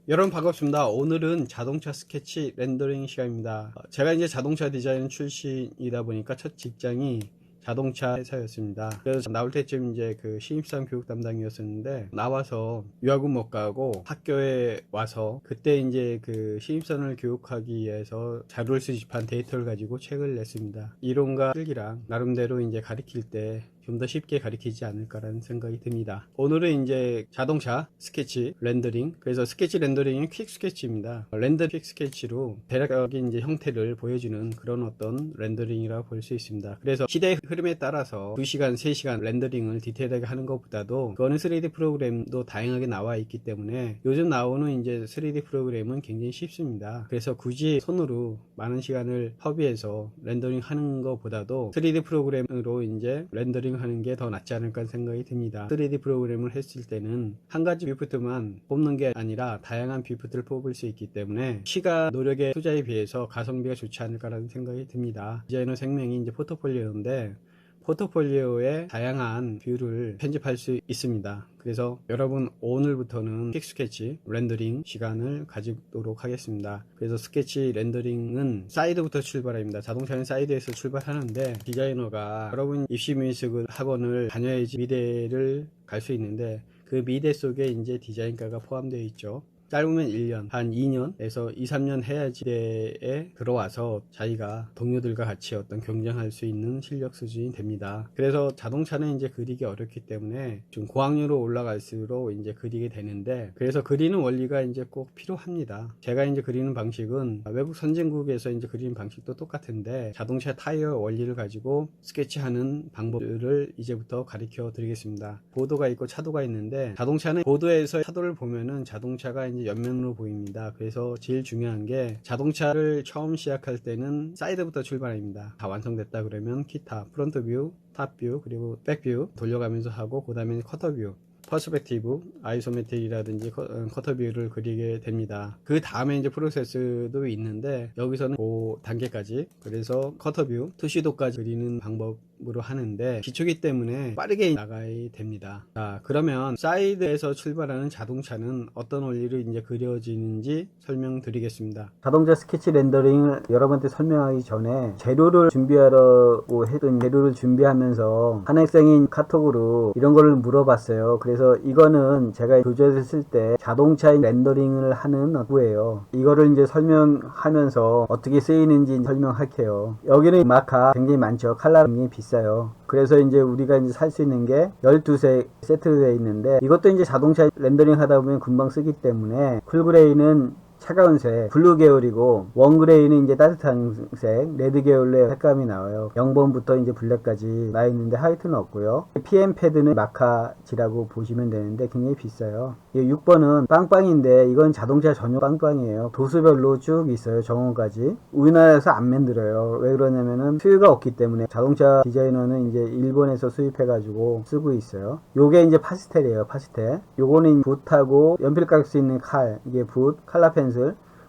여러분 반갑습니다. 오늘은 자동차 스케치 렌더링 시간입니다. 제가 이제 자동차 디자인 출신이다 보니까 첫 직장이 자동차 회사였습니다. 그래서 나올 때쯤 이제 그 신입사원 교육 담당이었었는데, 나와서 유학은 못 가고 학교에 와서 그때 이제 그 신입사원을 교육하기 위해서 자료를 수집한 데이터를 가지고 책을 냈습니다. 이론과 실기랑 나름대로 이제 가르칠 때 좀 더 쉽게 가르치지 않을까라는 생각이 듭니다. 오늘은 이제 자동차 스케치 렌더링, 그래서 스케치 렌더링은 퀵 스케치입니다. 렌더 퀵 스케치로 대략적인 이제 형태를 보여주는 그런 어떤 렌더링이라고 볼 수 있습니다. 그래서 시대의 흐름에 따라서 2시간, 3시간 렌더링을 디테일하게 하는 것보다도, 그거는 3D 프로그램도 다양하게 나와 있기 때문에 요즘 나오는 이제 3D 프로그램은 굉장히 쉽습니다. 그래서 굳이 손으로 많은 시간을 허비해서 렌더링 하는 것보다도 3D 프로그램으로 이제 렌더링 하는 게 더 낫지 않을까 생각이 듭니다. 3D 프로그램을 했을 때는 한 가지 뷰프트만 뽑는 게 아니라 다양한 뷰프트를 뽑을 수 있기 때문에 시간, 노력의 투자에 비해서 가성비가 좋지 않을까라는 생각이 듭니다. 디자이너 생명이 이제 포트폴리오인데, 포트폴리오에 다양한 뷰를 편집할 수 있습니다. 그래서 여러분, 오늘부터는 퀵 스케치 렌더링 시간을 가지도록 하겠습니다. 그래서 스케치 렌더링은 사이드부터 출발합니다. 자동차는 사이드에서 출발하는데, 디자이너가 여러분 입시 뮤직 학원을 다녀야지 미래를 갈 수 있는데, 그 미래 속에 이제 디자인과가 포함되어 있죠. 짧으면 1년, 한 2년에서 2, 3년 해야지 대에 들어와서 자기가 동료들과 같이 어떤 경쟁할 수 있는 실력 수준이 됩니다. 그래서 자동차는 이제 그리기 어렵기 때문에 좀 고학년으로 올라갈수록 이제 그리게 되는데, 그래서 그리는 원리가 이제 꼭 필요합니다. 제가 이제 그리는 방식은 외국 선진국에서 이제 그리는 방식도 똑같은데, 자동차 타이어 원리를 가지고 스케치하는 방법을 이제부터 가르쳐 드리겠습니다. 보도가 있고 차도가 있는데, 자동차는 보도에서 차도를 보면은 자동차가 이제 옆면으로 보입니다. 그래서 제일 중요한 게, 자동차를 처음 시작할 때는 사이드부터 출발합니다. 다 완성됐다 그러면 키타, 프론트 뷰, 탑 뷰, 그리고 백 뷰 돌려가면서 하고, 그 다음에 커터 뷰, 퍼스펙티브, 아이소메트릭이라든지 커터 뷰를 그리게 됩니다. 그 다음에 이제 프로세스도 있는데, 여기서는 그 단계까지, 그래서 커터 뷰, 투시도까지 그리는 방법으로 하는데, 기초기 때문에 빠르게 나가야 됩니다. 자, 그러면 사이드에서 출발하는 자동차는 어떤 원리로 이제 그려지는지 설명드리겠습니다. 자동차 스케치 렌더링을 여러분한테 설명하기 전에, 재료를 준비하라고 했던 재료를 준비하면서 한 학생이 카톡으로 이런 거를 물어봤어요. 그래서 이거는 제가 교재를 쓸 때 자동차 렌더링을 하는 어구예요. 이거를 이제 설명하면서 어떻게 쓰이는지 설명할게요. 여기는 마카 굉장히 많죠. 칼라 굉장히 비싸요. 그래서 이제 우리가 이제 살 수 있는 게 12색 세트로 되어 있는데, 이것도 이제 자동차 렌더링 하다 보면 금방 쓰기 때문에, 쿨그레이는 차가운 색, 블루 계열이고, 원 그레이는 이제 따뜻한 색, 레드 계열의 색감이 나와요. 0번부터 이제 블랙까지 나 있는데 화이트는 없고요. PM 패드는 마카지라고 보시면 되는데 굉장히 비싸요. 6번은 빵빵인데, 이건 자동차 전용 빵빵이에요. 도수별로 쭉 있어요. 정원까지. 우리나라에서 안 만들어요. 왜 그러냐면은 수요가 없기 때문에. 자동차 디자이너는 이제 일본에서 수입해가지고 쓰고 있어요. 요게 이제 파스텔이에요. 파스텔. 요거는 붓하고 연필 깔 수 있는 칼, 이게 붓, 칼라 펜슬.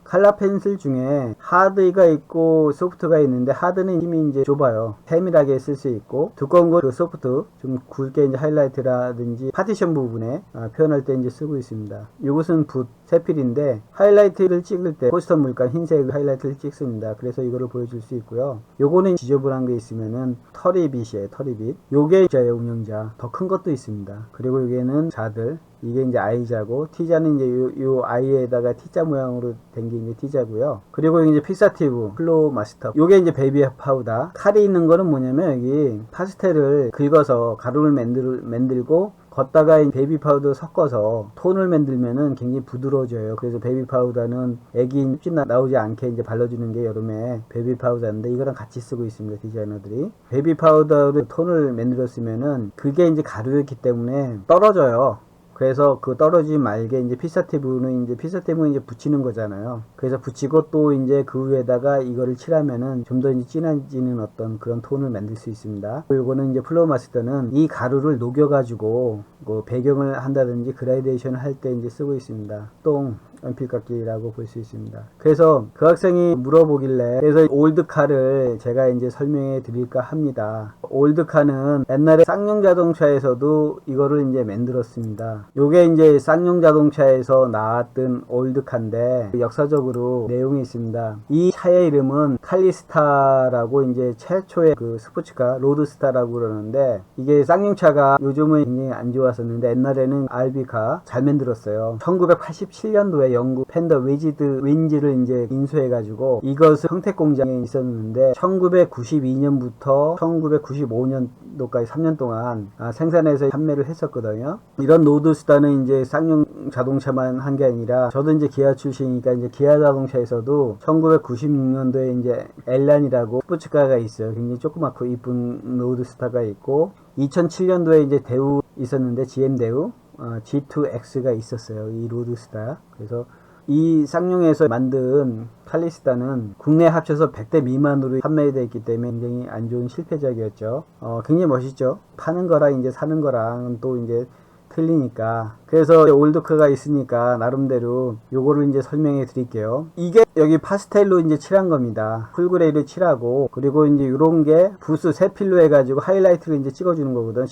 칼라 펜슬 중에 하드가 있고 소프트가 있는데, 하드는 힘이 이제 좁아요. 세밀하게 쓸 수 있고, 두꺼운 거 소프트, 좀 굵게 이제 하이라이트라든지 파티션 부분에 표현할 때 이제 쓰고 있습니다. 이것은 붓, 세필인데, 하이라이트를 찍을 때 포스터 물감 흰색 하이라이트를 찍습니다. 그래서 이거를 보여줄 수 있고요. 요거는 지저분한 게 있으면은 털이빗이에요. 털이빗. 요게 자의 운영자. 더 큰 것도 있습니다. 그리고 여기는 자들. 이게 이제 I자고, T자는 이제 요 I에다가 T자 모양으로 된 게 이제 T자고요. 그리고 이제 피사티브, 플로우 마스터. 요게 이제 베이비 파우더. 칼이 있는 거는 뭐냐면, 여기 파스텔을 긁어서 가루를 만들고, 걷다가 베이비 파우더 섞어서 톤을 만들면은 굉장히 부드러워져요. 그래서 베이비 파우더는 애기 흡진 나오지 않게 이제 발라주는 게 여름에 베이비 파우더인데, 이거랑 같이 쓰고 있습니다. 디자이너들이. 베이비 파우더로 톤을 만들었으면은 그게 이제 가루였기 때문에 떨어져요. 그래서 그 떨어지지 말게 이제 피사티브는 이제 붙이는 거잖아요. 그래서 붙이고, 또 이제 그 위에다가 이거를 칠하면은 좀 더 이제 진해지는 어떤 그런 톤을 만들 수 있습니다. 요거는 이제 플로우 마스터는 이 가루를 녹여가지고 뭐 배경을 한다든지 그라데이션을 할 때 이제 쓰고 있습니다. 똥, 연필깎이라고 볼 수 있습니다. 그래서 그 학생이 물어보길래 그래서 올드카를 제가 이제 설명해 드릴까 합니다. 올드카는 옛날에 쌍용 자동차에서도 이거를 이제 만들었습니다. 요게 이제 쌍용 자동차에서 나왔던 올드카인데 역사적으로 내용이 있습니다. 이 차의 이름은 칼리스타라고 이제 최초의 그 스포츠카 로드스타라고 그러는데 이게 쌍용차가 요즘은 굉장히 안 좋았었는데 옛날에는 RB카 잘 만들었어요. 1987년도에 영국 펜더 윈지를 이제 인수해가지고 이것을 평택 공장에 있었는데 1992년부터 1995년도까지 3년 동안 생산해서 판매를 했었거든요. 이런 로드스타는 이제 쌍용 자동차만 한 게 아니라 저도 이제 기아 출신이니까 이제 기아 자동차에서도 1996년도에 이제 엘란이라고 스포츠카가 있어요. 굉장히 조그맣고 이쁜 로드스타가 있고 2007년도에 이제 대우 있었는데 GM 대우 G2X가 있었어요. 이 로드스타. 그래서 이 쌍용에서 만든 칼리스타는 국내 합쳐서 100대 미만으로 판매되어 있기 때문에 굉장히 안 좋은 실패작이었죠. 굉장히 멋있죠. 파는 거랑 이제 사는 거랑 또 이제 틀리니까. 그래서 올드카가 있으니까 나름대로 요거를 이제 설명해 드릴게요. 이게 여기 파스텔로 이제 칠한 겁니다. 풀그레이를 칠하고 그리고 이제 요런 게 부스 세필로 해가지고 하이라이트를 이제 찍어주는 거거든.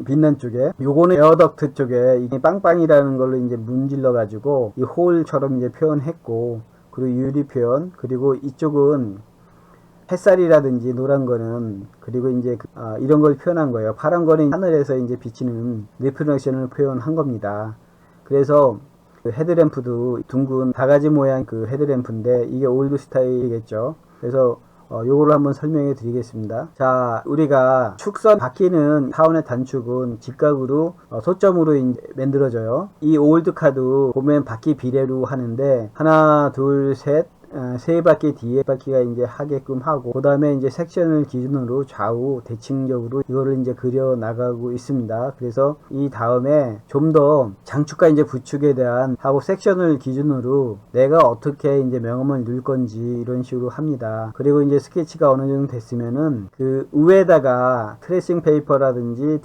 빛난 쪽에. 요거는 에어덕트 쪽에 이게 빵빵이라는 걸로 이제 문질러 가지고 이 홀처럼 이제 표현했고 그리고 유리 표현 그리고 이쪽은 햇살이라든지 노란 거는 그리고 이제 이런 걸 표현한 거예요. 파란 거는 하늘에서 이제 비치는 리플렉션을 표현한 겁니다. 그래서 그 헤드램프도 둥근 바가지 모양 그 헤드램프인데 이게 올드 스타일이겠죠. 그래서 요거를 한번 설명해 드리겠습니다. 자, 우리가 축선 바퀴는 타원의 단축은 직각으로 소점으로 이제 만들어져요. 이 올드카도 보면 바퀴 비례로 하는데 하나 둘 셋 세 바퀴 뒤에 바퀴가 이제 하게끔 하고 그 다음에 이제 섹션을 기준으로 좌우 대칭적으로 이거를 이제 그려 나가고 있습니다. 그래서 이 다음에 좀 더 장축과 이제 부축에 대한 하고 섹션을 기준으로 내가 어떻게 이제 명암을 넣을 건지 이런 식으로 합니다. 그리고 이제 스케치가 어느 정도 됐으면은 그 위에다가 트레싱 페이퍼라든지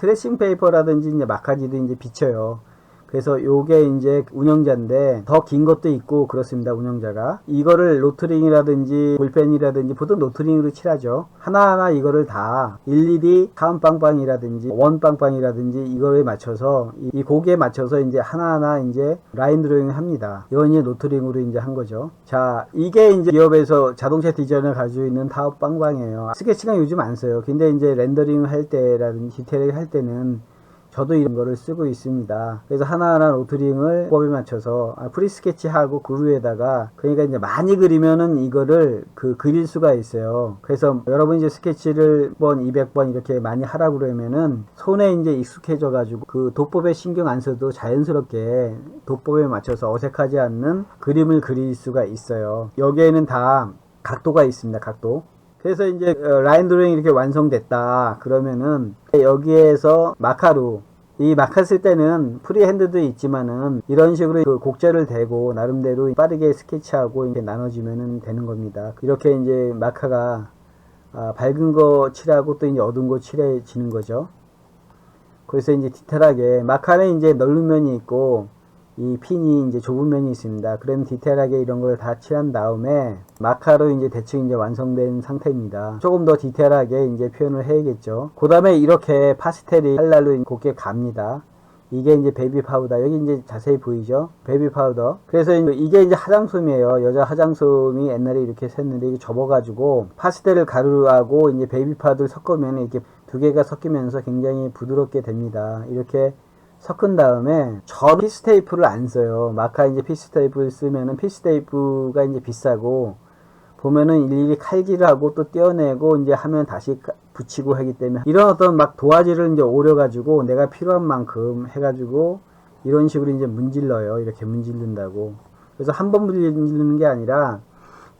이제 마카지도 이제 비쳐요. 그래서 요게 이제 운영자인데 더 긴 것도 있고 그렇습니다. 운영자가 이거를 로트링이라든지 볼펜이라든지 보통 로트링으로 칠하죠. 하나하나 이거를 다 일일이 카운빵빵이라든지 원빵빵이라든지 이거에 맞춰서 이 고기에 맞춰서 이제 하나하나 이제 라인 드로잉을 합니다. 이건 이제 로트링으로 이제 한 거죠. 자, 이게 이제 기업에서 자동차 디자인을 가지고 있는 타업 빵빵이에요. 스케치가 요즘 안 써요. 근데 이제 렌더링을 할 때라든지 디테일을 할 때는 저도 이런 거를 쓰고 있습니다. 그래서 하나하나 로트링을 법에 맞춰서 프리스케치하고 그 위에다가 그러니까 이제 많이 그리면은 이거를 그릴 수가 있어요. 그래서 여러분 이제 스케치를 1번, 200번 이렇게 많이 하라고 그러면은 손에 이제 익숙해져 가지고 그 도법에 신경 안 써도 자연스럽게 도법에 맞춰서 어색하지 않는 그림을 그릴 수가 있어요. 여기에는 다 각도가 있습니다. 각도. 그래서 이제 라인 드로잉이 이렇게 완성됐다 그러면은 여기에서 마카로 이 마카 쓸 때는 프리핸드도 있지만은 이런 식으로 그 곡제를 대고 나름대로 빠르게 스케치하고 이렇게 나눠지면 되는 겁니다. 이렇게 이제 마카가 밝은 거 칠하고 또 이제 어두운 거 칠해지는 거죠. 그래서 이제 디테일하게 마카는 이제 넓은 면이 있고 이 핀이 이제 좁은 면이 있습니다. 그럼 디테일하게 이런 걸 다 칠한 다음에 마카로 이제 대충 이제 완성된 상태입니다. 조금 더 디테일하게 이제 표현을 해야겠죠. 그 다음에 이렇게 파스텔이 칼날로 곱게 갑니다. 이게 이제 베이비 파우더. 여기 이제 자세히 보이죠? 베이비 파우더. 그래서 이게 이제 화장솜이에요. 여자 화장솜이 옛날에 이렇게 샜는데 이게 접어가지고 파스텔을 가루하고 이제 베이비 파우더를 섞으면 이렇게 두 개가 섞이면서 굉장히 부드럽게 됩니다. 이렇게 섞은 다음에 전 피스테이프를 안 써요. 마카 이제 피스테이프를 쓰면은 피스테이프가 이제 비싸고 보면은 일일이 칼질을 하고 또 떼어내고 이제 하면 다시 붙이고 하기 때문에 이런 어떤 막 도화지를 이제 오려가지고 내가 필요한 만큼 해가지고 이런 식으로 이제 문질러요. 이렇게 문질른다고. 그래서 한 번 문지르는 게 아니라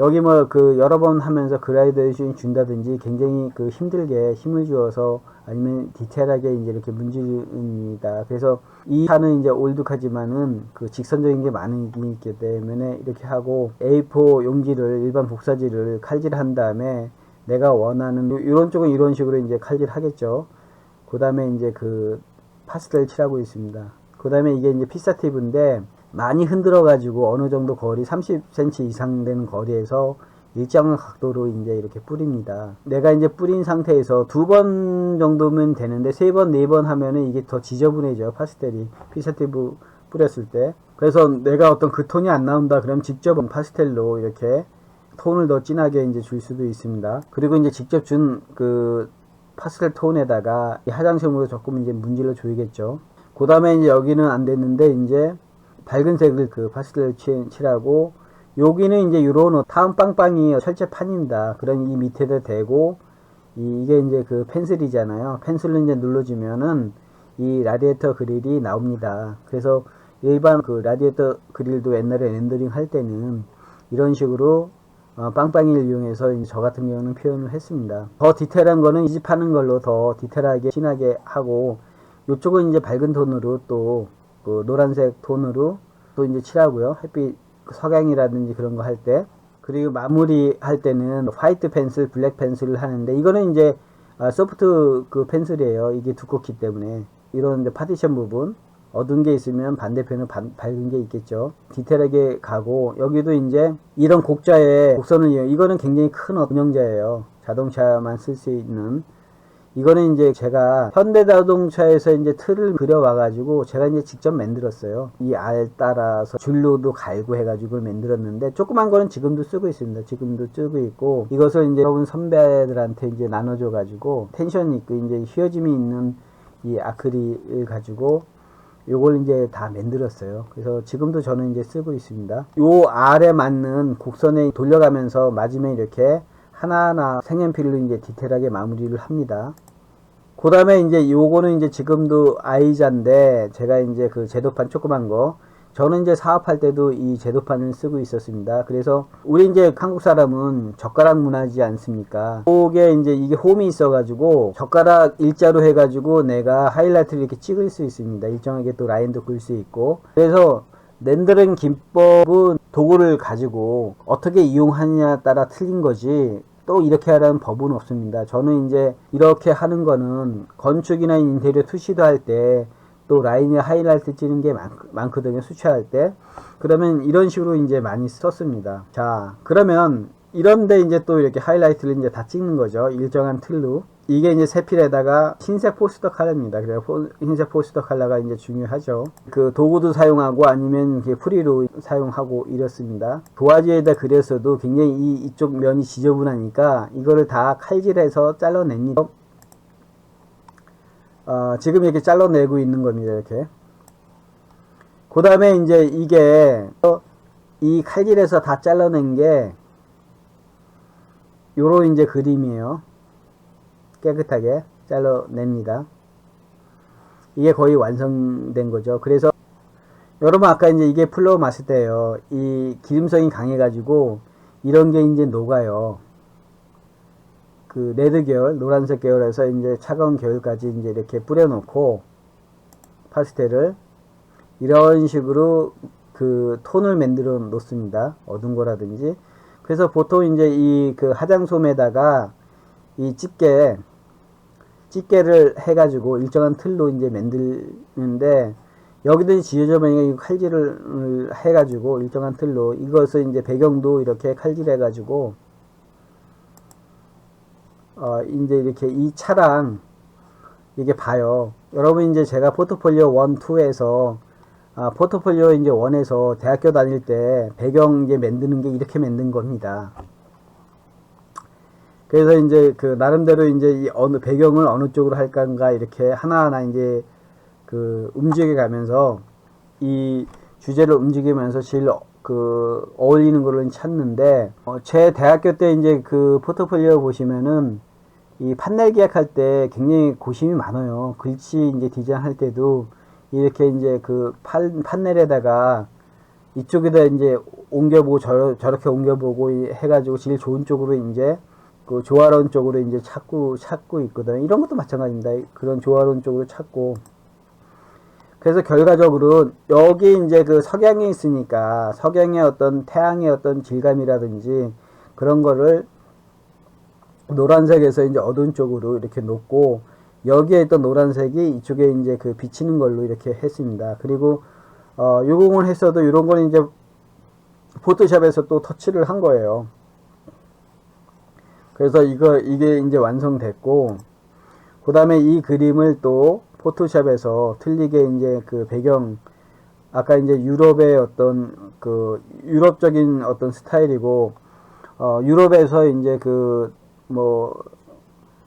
여기 뭐 그 여러 번 하면서 그라데이션 준다든지 굉장히 그 힘들게 힘을 주어서 아니면 디테일하게 이제 이렇게 문지릅니다. 그래서 이 차는 이제 올드카지만은 그 직선적인 게 많이 있기 때문에 이렇게 하고 A4 용지를 일반 복사지를 칼질한 다음에 내가 원하는 이런 쪽은 이런 식으로 이제 칼질 하겠죠. 그 다음에 이제 그 파스텔 칠하고 있습니다. 그 다음에 이게 이제 피사티브인데 많이 흔들어 가지고 어느 정도 거리 30cm 이상 되는 거리에서 일정한 각도로 이제 이렇게 뿌립니다. 내가 이제 뿌린 상태에서 2번 정도면 되는데 3번, 4번 하면은 이게 더 지저분해져요. 파스텔이 피사티브 뿌렸을 때. 그래서 내가 어떤 그 톤이 안 나온다 그러면 직접 파스텔로 이렇게 톤을 더 진하게 이제 줄 수도 있습니다. 그리고 이제 직접 준 그 파스텔 톤에다가 화장솜으로 조금 이제 문질러 줘야겠죠. 그 다음에 이제 여기는 안 됐는데 이제 밝은 색을 그 파스텔을 칠하고, 여기는 이제 요런 타운 빵빵이 철제판입니다. 그런 이 밑에다 대고, 이게 이제 그 펜슬이잖아요. 펜슬로 이제 눌러주면은 이 라디에이터 그릴이 나옵니다. 그래서 일반 그 라디에이터 그릴도 옛날에 렌더링 할 때는 이런 식으로 빵빵이를 이용해서 이제 저 같은 경우는 표현을 했습니다. 더 디테일한 거는 이집하는 걸로 더 디테일하게 진하게 하고, 이쪽은 이제 밝은 톤으로 또 그 노란색 톤으로 또 이제 칠하고요. 햇빛 석양이라든지 그런 거 할 때. 그리고 마무리 할 때는 화이트 펜슬, 블랙 펜슬을 하는데, 이거는 이제 소프트 그 펜슬이에요. 이게 두껍기 때문에. 이런 이제 파티션 부분, 어두운 게 있으면 반대편은 밝은 게 있겠죠. 디테일하게 가고, 여기도 이제 이런 곡자의 곡선을 이거는 굉장히 큰 운영자예요. 자동차만 쓸 수 있는. 이거는 이제 제가 현대자동차에서 이제 틀을 그려와가지고 제가 이제 직접 만들었어요. 이 알 따라서 줄로도 갈고 해가지고 만들었는데, 조그만 거는 지금도 쓰고 있습니다. 지금도 쓰고 있고, 이것을 이제 여러분 선배들한테 이제 나눠줘가지고 텐션 있고 이제 휘어짐이 있는 이 아크릴을 가지고 요걸 이제 다 만들었어요. 그래서 지금도 저는 이제 쓰고 있습니다. 요 알에 맞는 곡선에 돌려가면서 맞으면 이렇게 하나하나 색연필로 이제 디테일하게 마무리를 합니다. 그 다음에 이제 요거는 이제 지금도 아이자인데, 제가 이제 그 제도판 조그만 거, 저는 이제 사업할 때도 이 제도판을 쓰고 있었습니다. 그래서 우리 이제 한국 사람은 젓가락 문화지 않습니까? 그게 이제 이게 홈이 있어가지고 젓가락 일자로 해가지고 내가 하이라이트를 이렇게 찍을 수 있습니다. 일정하게 또 라인도 그을 수 있고. 그래서 렌더링 기법은 도구를 가지고 어떻게 이용하느냐에 따라 틀린 거지, 또 이렇게 하라는 법은 없습니다. 저는 이제 이렇게 하는 거는 건축이나 인테리어 투시도 할 때 또 라인에 하이라이트 찌는 게 많거든요. 수채할 때. 그러면 이런 식으로 이제 많이 썼습니다. 자, 그러면 이런데 이제 또 이렇게 하이라이트를 이제 다 찍는 거죠. 일정한 틀로. 이게 이제 세필에다가 흰색 포스터 컬러입니다. 그래서 흰색 포스터 컬러가 이제 중요하죠. 그 도구도 사용하고 아니면 프리로 사용하고 이렇습니다. 도화지에다 그렸어도 굉장히 이쪽 면이 지저분하니까 이거를 다 칼질해서 잘라냅니다. 지금 이렇게 잘라내고 있는 겁니다. 이렇게. 그 다음에 이제 이게 이 칼질해서 다 잘라낸 게 요런 이제 그림이에요. 깨끗하게 잘라냅니다. 이게 거의 완성된 거죠. 그래서 여러분 아까 이제 이게 플로우 마실 때요, 이 기름성이 강해가지고 이런 게 이제 녹아요. 그 레드 계열, 노란색 계열에서 이제 차가운 계열까지 이제 이렇게 뿌려놓고 파스텔을 이런 식으로 그 톤을 만들어 놓습니다. 어두운 거라든지. 그래서 보통 이제 이 그 화장솜에다가 이 집게를 해가지고 일정한 틀로 이제 만드는데, 여기도 지어져 보니까 칼질을 해가지고 일정한 틀로, 이것을 이제 배경도 이렇게 칼질해가지고 이제 이렇게 이 차랑 이게 봐요. 여러분 이제 제가 포트폴리오 1, 2에서 포트폴리오 이제 1에서 대학교 다닐 때 배경 이제 만드는 게 이렇게 만든 겁니다. 그래서 이제 그 나름대로 이제 이 어느 배경을 어느 쪽으로 할까인가 이렇게 하나하나 이제 그 움직여 가면서 이 주제를 움직이면서 제일 그 어울리는 거를 찾는데, 제 대학교 때 이제 그 포트폴리오 보시면은 이 판넬 계약할 때 굉장히 고심이 많아요. 글씨 이제 디자인 할 때도 이렇게 이제 그 판넬에다가 이쪽에다 이제 옮겨보고 저렇게 옮겨보고 해가지고 제일 좋은 쪽으로 이제 그 조화로운 쪽으로 이제 찾고 있거든요. 이런 것도 마찬가지입니다. 그런 조화로운 쪽으로 찾고. 그래서 결과적으로 여기 이제 그 석양이 있으니까 석양의 어떤 태양의 어떤 질감이라든지 그런 거를 노란색에서 이제 어두운 쪽으로 이렇게 놓고, 여기에 있던 노란색이 이쪽에 이제 그 비치는 걸로 이렇게 했습니다. 그리고 요공을 했어도 이런 거는 이제 포토샵에서 또 터치를 한 거예요. 그래서 이게 이제 완성됐고, 그 다음에 이 그림을 또 포토샵에서 틀리게 이제 그 배경, 아까 이제 유럽의 어떤 그 유럽적인 어떤 스타일이고, 유럽에서 이제 그 뭐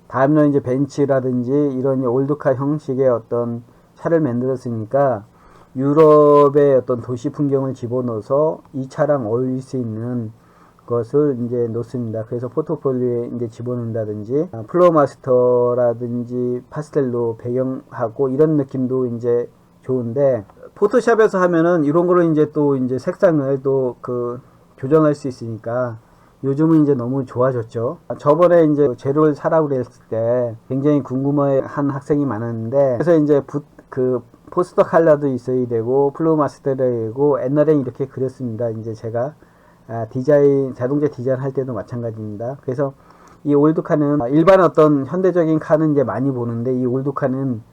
다음날 이제 벤츠라든지 이런 올드카 형식의 어떤 차를 만들었으니까 유럽의 어떤 도시 풍경을 집어넣어서 이 차랑 어울릴 수 있는 것을 이제 놓습니다. 그래서 포트폴리오에 이제 집어넣는다든지 플로마스터라든지 파스텔로 배경하고 이런 느낌도 이제 좋은데, 포토샵에서 하면은 이런 거를 이제 또 이제 색상을 또 그 조정할 수 있으니까 요즘은 이제 너무 좋아졌죠. 저번에 이제 재료를 사라고 그랬을 때 굉장히 궁금해한 학생이 많았는데, 그래서 이제 그 포스터 컬러도 있어야 되고 플로마스터도 되고, 옛날에 이렇게 그렸습니다. 이제 제가 자동차 디자인 할 때도 마찬가지입니다. 그래서 이 올드카는 일반 어떤 현대적인 카는 이제 많이 보는데, 이 올드카는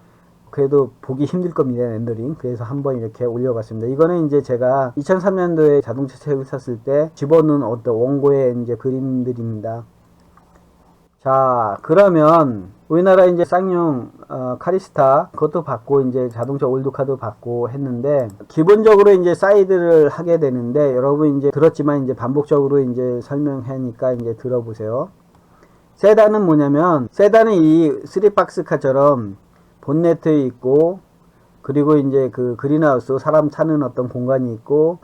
그래도 보기 힘들 겁니다, 렌더링. 그래서 한번 이렇게 올려봤습니다. 이거는 이제 제가 2003년도에 자동차 책을 샀을 때 집어넣은 어떤 원고의 이제 그림들입니다. 자, 그러면 우리나라 이제 쌍용 카리스타 그것도 받고 이제 자동차 올드카도 받고 했는데, 기본적으로 이제 사이드를 하게 되는데, 여러분 이제 들었지만 이제 반복적으로 이제 설명하니까 이제 들어보세요. 세단은 뭐냐면, 세단은 이 3박스카처럼 본네트 있고, 그리고 이제 그 그린하우스 사람 타는 어떤 공간이 있고,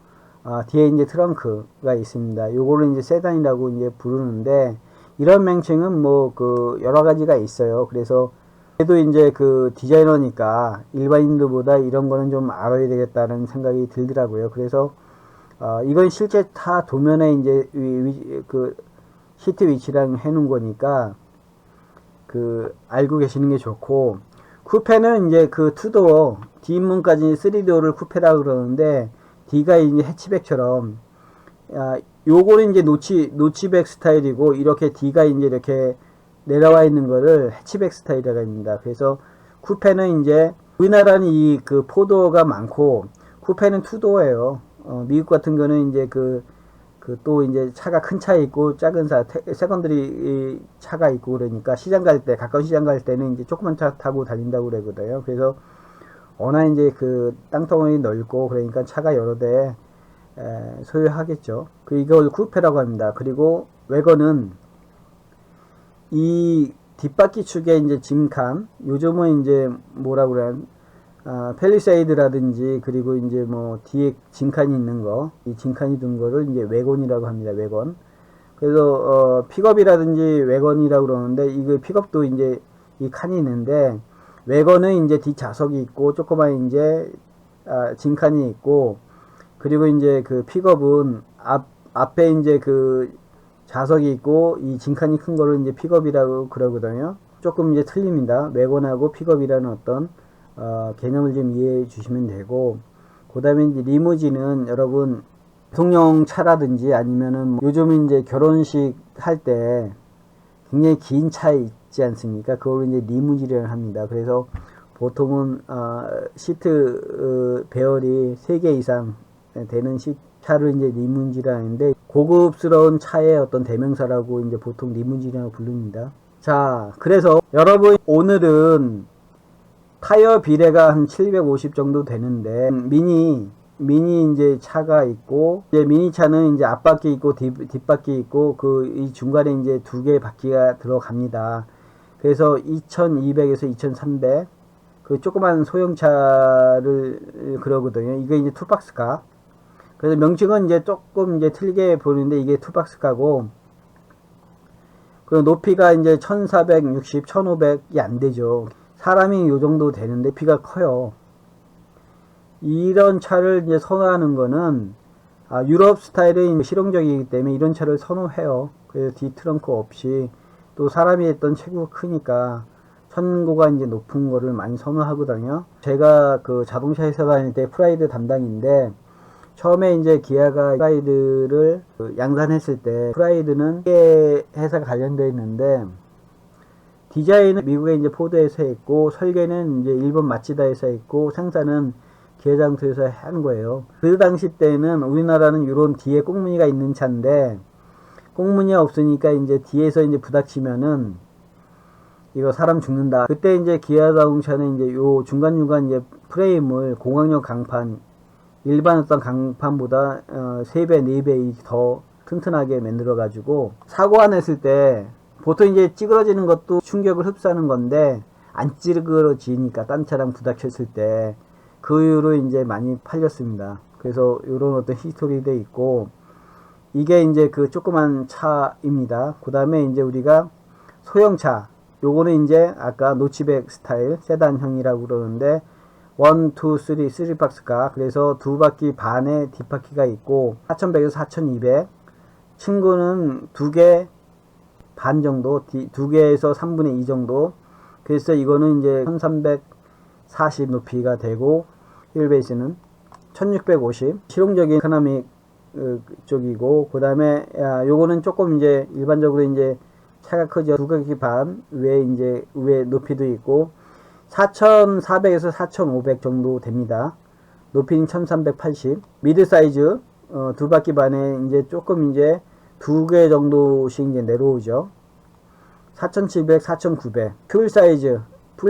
뒤에 이제 트렁크가 있습니다. 요거를 이제 세단이라고 이제 부르는데, 이런 명칭은 뭐 그 여러 가지가 있어요. 그래서 그래도 이제 그 디자이너니까 일반인들보다 이런 거는 좀 알아야 되겠다는 생각이 들더라고요. 그래서 이건 실제 타 도면에 이제 그 시트 위치랑 해놓은 거니까 그 알고 계시는 게 좋고, 쿠페는 이제 그 투도어 뒷문까지 3도어를 쿠페라고 그러는데, D가 이제 해치백처럼, 요거는 이제 노치백 스타일이고, 이렇게 D가 이제 이렇게 내려와 있는 거를 해치백 스타일이라고 합니다. 그래서 쿠페는 이제 우리나라는 이 그 포도어가 많고, 쿠페는 투도어예요. 미국 같은 거는 이제 또 이제 차가 큰 차 있고 작은 세컨드리 차가 있고, 그러니까 시장 갈 때, 가까운 시장 갈 때는 이제 조그만 차 타고 달린다고 그러거든요. 그래서 워낙 이제 그 땅덩어리 넓고 그러니까 차가 여러 대 소유하겠죠. 이걸 쿠페라고 합니다. 그리고 외건은 이 뒷바퀴 축에 이제 짐칸, 요즘은 이제 뭐라 그래야, 펠리세이드라든지, 그리고 이제 뭐 뒤에 짐칸이 있는 거, 이 짐칸이 든 거를 이제 외건이라고 합니다. 외건. 그래서 픽업이라든지 외건이라고 그러는데, 이거 픽업도 이제 이 칸이 있는데, 외건은 이제 뒷좌석이 있고 조그만 이제 짐칸이 있고, 그리고 이제 그 픽업은 앞에 이제 그 좌석이 있고 이 짐칸이 큰 거를 이제 픽업이라고 그러거든요. 조금 이제 틀립니다. 외건하고 픽업이라는 어떤 개념을 좀 이해해 주시면 되고, 그 다음에 이제 리무진은 여러분 대통령 차라든지 아니면은 요즘 이제 결혼식 할 때 굉장히 긴 차 있지 않습니까? 그걸 이제 리무진이라고 합니다. 그래서 보통은 시트 배열이 3개 이상 되는 차를 이제 리무진이라고 하는데, 고급스러운 차의 어떤 대명사라고 이제 보통 리무진이라고 부릅니다. 자, 그래서 여러분 오늘은 타이어 비례가 한 750 정도 되는데, 미니 이제 차가 있고, 이제 미니 차는 이제 앞바퀴 있고 뒷바퀴 있고, 이 중간에 이제 2개의 바퀴가 들어갑니다. 그래서 2200에서 2300, 그 조그만 소형차를 그러거든요. 이게 이제 투박스카. 그래서 명칭은 이제 조금 이제 틀리게 보이는데, 이게 투박스카고, 그 높이가 이제 1460, 1500이 안 되죠. 사람이 요 정도 되는데 비가 커요. 이런 차를 이제 선호하는 거는 유럽 스타일의 실용적이기 때문에 이런 차를 선호해요. 그래서 뒤 트렁크 없이, 또 사람이 했던 체구가 크니까 천고가 이제 높은 거를 많이 선호하거든요. 제가 그 자동차 회사 다닐 때 프라이드 담당인데, 처음에 이제 기아가 프라이드를 양산했을 때, 프라이드는 회사가 관련되어 있는데, 디자인은 미국의 이제 포드에서 했고, 설계는 이제 일본 마치다에서 했고, 생산은 기아 자동차에서 하는 거예요. 그 당시 때는 우리나라는 이런 뒤에 꽁무니가 있는 차인데 꽁무니가 없으니까 이제 뒤에서 이제 부닥치면은 이거 사람 죽는다. 그때 이제 기아 자동차는 이제 요 중간중간 이제 프레임을 공학용 강판, 일반 어떤 강판보다 3배, 4배 더 튼튼하게 만들어 가지고 사고가 났을 때 보통 이제 찌그러지는 것도 충격을 흡수하는 건데 안 찌그러지니까 딴 차랑 부닥쳤을 때 그 이후로 이제 많이 팔렸습니다. 그래서 이런 어떤 히스토리도 있고 이게 이제 그 조그만 차입니다. 그 다음에 이제 우리가 소형차, 요거는 이제 아까 노치백 스타일 세단형이라고 그러는데 1, 2, 3 박스가, 그래서 두 바퀴 반에 뒷바퀴가 있고 4100에서 4200, 친구는 두 개 반 정도, 두 개에서 3분의 2 정도. 그래서 이거는 이제 1340 높이가 되고 휠베이스는 1650, 실용적인 에코노믹 쪽이고, 그 다음에 요거는 조금 이제 일반적으로 이제 차가 크죠. 두 바퀴 반 위에 이제 위에 높이도 있고 4400에서 4500 정도 됩니다. 높이는 1380. 미드 사이즈 두 바퀴 반에 이제 조금 이제 두 개 정도씩 이제 내려오죠. 4700, 4900. 풀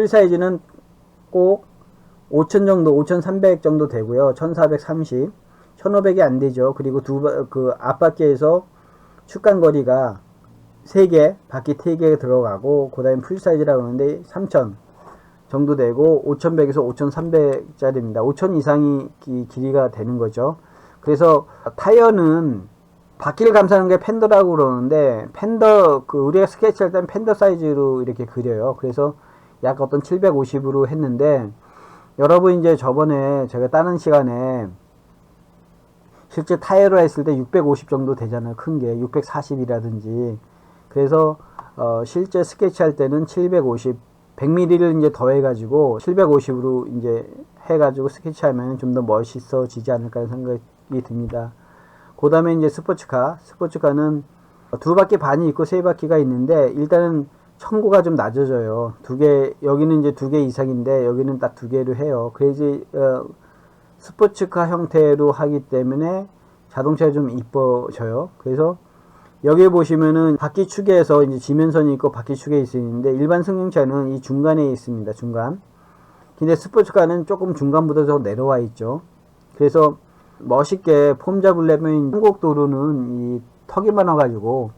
사이즈는 꼭 5000 정도, 5300 정도 되고요. 1430, 1500이 안 되죠. 그리고 그 앞바퀴에서 축간 거리가 3개, 바퀴 3개 들어가고, 그 다음에 풀 사이즈라고 하는데 3000 정도 되고 5100에서 5300짜리입니다. 5000 이상이 길이가 되는 거죠. 그래서 타이어는 바퀴를 감싸는 게 팬더라고 그러는데, 팬더, 우리가 스케치할 때는 팬더 사이즈로 이렇게 그려요. 그래서 약 어떤 750으로 했는데, 여러분 이제 저번에 제가 다른 시간에 실제 타이어로 했을 때 650 정도 되잖아요. 큰 게 640이라든지. 그래서 실제 스케치할 때는 750, 100mm를 이제 더해가지고 750으로 이제 해가지고 스케치하면 좀 더 멋있어지지 않을까 하는 생각이 듭니다. 그 다음에 이제 스포츠카는 두 바퀴 반이 있고 세 바퀴가 있는데, 일단은 청구가 좀 낮아져요. 여기는 이제 2개 이상인데 여기는 딱 2개로 해요. 그래서 스포츠카 형태로 하기 때문에 자동차가 좀 이뻐져요. 그래서 여기 보시면은 바퀴축에서 이제 지면선이 있고 바퀴축에 있는데, 일반 승용차는 이 중간에 있습니다. 중간. 근데 스포츠카는 조금 중간보다 더 내려와 있죠. 그래서 멋있게 폼 잡으려면 한국 도로는 이 턱이 많아가지고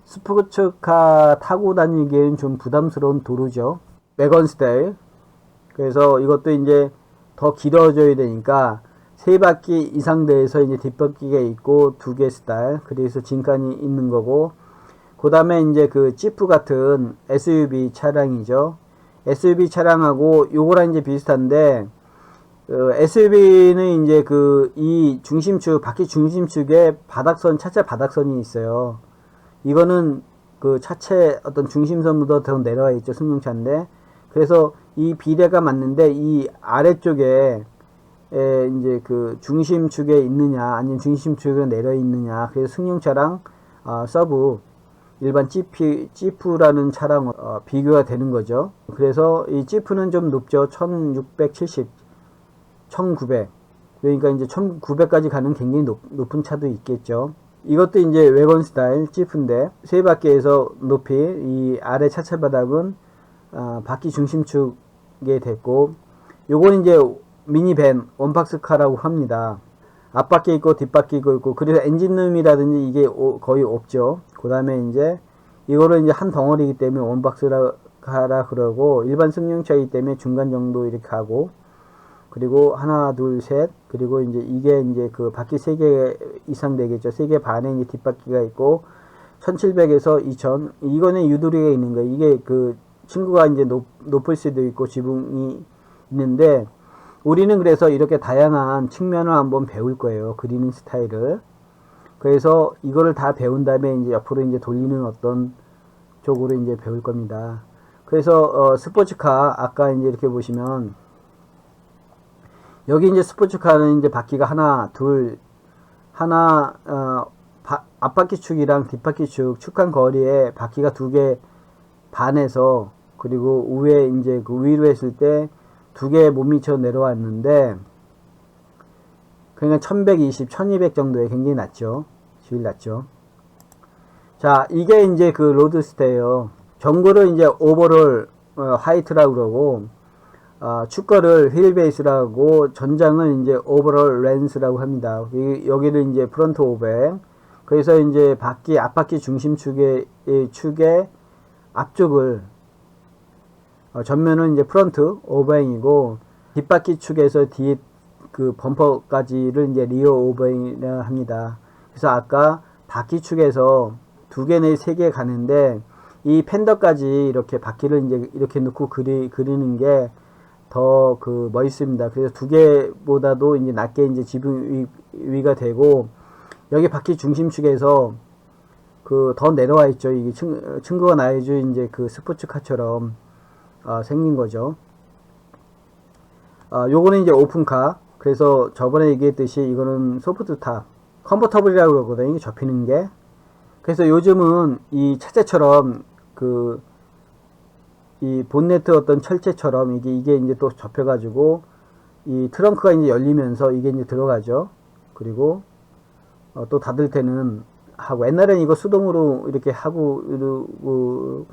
스포츠카 타고 다니기에는 좀 부담스러운 도로죠. 매건 스타일. 그래서 이것도 이제 더 길어져야 되니까 3바퀴 이상 돼서 이제 뒷바퀴가 있고 2개 스타일. 그래서 진칸이 있는 거고, 그 다음에 이제 그 지프 같은 SUV 차량이죠. SUV 차량하고 요거랑 이제 비슷한데, SUV는 이제 이 중심축, 바퀴 중심축에 차체 바닥선이 있어요. 이거는 그 차체 어떤 중심선보다 더 내려와 있죠. 승용차인데. 그래서 이 비례가 맞는데, 이 아래쪽에 이제 그 중심축에 있느냐, 아니면 중심축에 내려 있느냐. 그래서 승용차랑 서브, 일반 지프라는 차랑 비교가 되는 거죠. 그래서 이 지프는 좀 높죠. 1670, 1900. 그러니까 이제 1900까지 가는 굉장히 높은 차도 있겠죠. 이것도 이제 외건 스타일 지프인데, 세 바퀴에서 높이, 이 아래 차체 바닥은 바퀴 중심축에 됐고, 요건 이제 미니밴 원박스카라고 합니다. 앞바퀴 있고 뒷바퀴 있고, 그래서 엔진룸이라든지 이게 거의 없죠. 그 다음에 이제 이거를 이제 한 덩어리이기 때문에 원박스카라 그러고, 일반 승용차이기 때문에 중간 정도 이렇게 하고, 그리고 하나, 둘, 셋, 그리고 이게 이제 그 바퀴 3개 이상 되겠죠. 3개 반에 이제 뒷바퀴가 있고, 1700에서 2000, 이거는 유도리가 있는 거예요. 이게 그 친구가 이제 높을 수도 있고 지붕이 있는데, 우리는 그래서 이렇게 다양한 측면을 한번 배울 거예요. 그리는 스타일을. 그래서 이거를 다 배운 다음에 이제 옆으로 이제 돌리는 어떤 쪽으로 이제 배울 겁니다. 그래서 스포츠카 아까 이제 이렇게 보시면, 여기 이제 스포츠카는 이제 바퀴가 앞바퀴 축이랑 뒷바퀴 축한 거리에 바퀴가 2개 반에서, 그리고 위에 이제 그 위로 했을 때 2개 못 미쳐 내려왔는데, 그러니까 1120, 1200 정도에 굉장히 낮죠. 제일 낮죠. 자, 이게 이제 그 로드스터예요. 전구를 이제 오버롤 화이트라고 그러고, 축거를 휠베이스라고, 전장을 이제 오버롤 렌스라고 합니다. 여기를 이제 프론트 오백. 그래서 이제 앞바퀴 중심축의 앞쪽을, 전면은 이제 프론트 오버행이고, 뒷바퀴 축에서 뒤에 그 범퍼까지를 이제 리어 오버행이라 합니다. 그래서 아까 바퀴 축에서 2개 내지 3개 가는데, 이 팬더까지 이렇게 바퀴를 이제 이렇게 넣고 그리는 게 더 그 멋있습니다. 그래서 2개보다도 이제 낮게 이제 지붕 위가 되고, 여기 바퀴 중심축에서 그 더 내려와 있죠. 이게 층고가 나야죠. 이제 그 스포츠카처럼 생긴 거죠. 요거는 이제 오픈카. 그래서 저번에 얘기했듯이 이거는 소프트탑, 컴포터블이라고 그러거든요. 이게 접히는 게. 그래서 요즘은 이 차체처럼 이 본네트 어떤 철제처럼 이게 이제 또 접혀가지고 이 트렁크가 이제 열리면서 이게 이제 들어가죠. 그리고 또 닫을 때는 하고, 옛날엔 이거 수동으로 이렇게 하고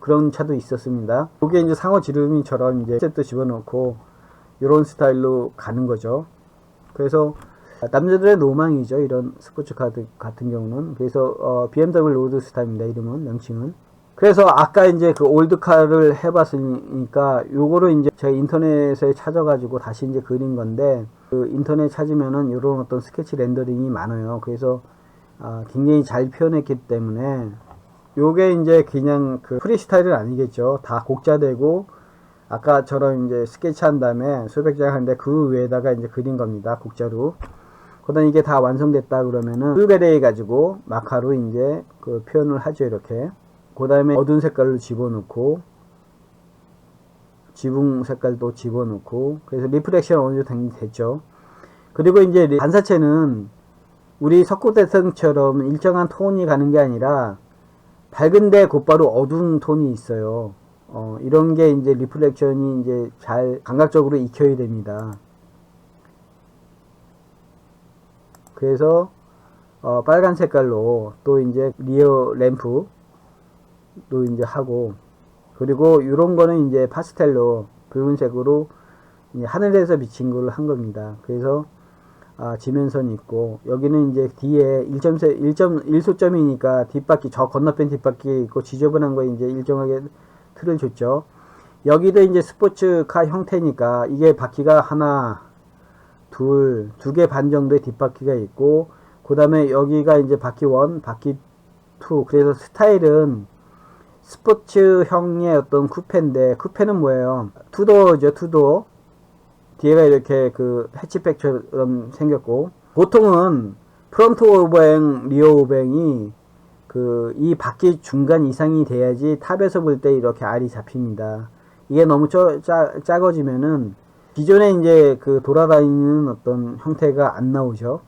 그런 차도 있었습니다. 이게 이제 상어 지름이처럼 이제 셋도 집어넣고 이런 스타일로 가는 거죠. 그래서 남자들의 로망이죠. 이런 스포츠카 같은 경우는. 그래서 BMW 로드스타입니다. 이름은, 명칭은. 그래서 아까 이제 그 올드카를 해봤으니까 요거를 이제 제가 인터넷에 찾아가지고 다시 이제 그린 건데, 그 인터넷 찾으면은 요런 어떤 스케치 렌더링이 많아요. 그래서 굉장히 잘 표현했기 때문에 요게 이제 그냥 그 프리스타일은 아니겠죠. 다 곡자되고 아까처럼 이제 스케치한 다음에 수백 장 하는데 그 위에다가 이제 그린 겁니다. 곡자로. 그다음 이게 다 완성됐다 그러면은 풀베레 가지고 마카로 이제 그 표현을 하죠. 이렇게. 그 다음에 어두운 색깔로 집어넣고, 지붕 색깔도 집어넣고, 그래서 리프렉션 어느 정도 됐죠. 그리고 이제 반사체는 우리 석고대성처럼 일정한 톤이 가는 게 아니라 밝은데 곧바로 어두운 톤이 있어요. 이런 게 이제 리프렉션이 이제 잘 감각적으로 익혀야 됩니다. 그래서 빨간 색깔로 또 이제 리어 램프 또 이제 하고, 그리고 이런 거는 이제 파스텔로 붉은색으로 이제 하늘에서 비친 걸 한 겁니다. 그래서 지면선이 있고, 여기는 이제 뒤에 1소점이니까 뒷바퀴, 저 건너편 뒷바퀴 있고, 지저분한 거 이제 일정하게 틀을 줬죠. 여기도 이제 스포츠카 형태니까 이게 바퀴가 하나, 두 개 반 정도의 뒷바퀴가 있고, 그 다음에 여기가 이제 바퀴 1, 바퀴 2. 그래서 스타일은 스포츠형의 어떤 쿠페인데, 쿠페는 뭐예요? 투도어죠, 투도어. 뒤에가 이렇게 그 해치백처럼 생겼고, 보통은 프론트 오버행, 리어 오버행이 이 바퀴 중간 이상이 돼야지 탑에서 볼 때 이렇게 알이 잡힙니다. 이게 너무 작아지면은 기존에 이제 그 돌아다니는 어떤 형태가 안 나오죠.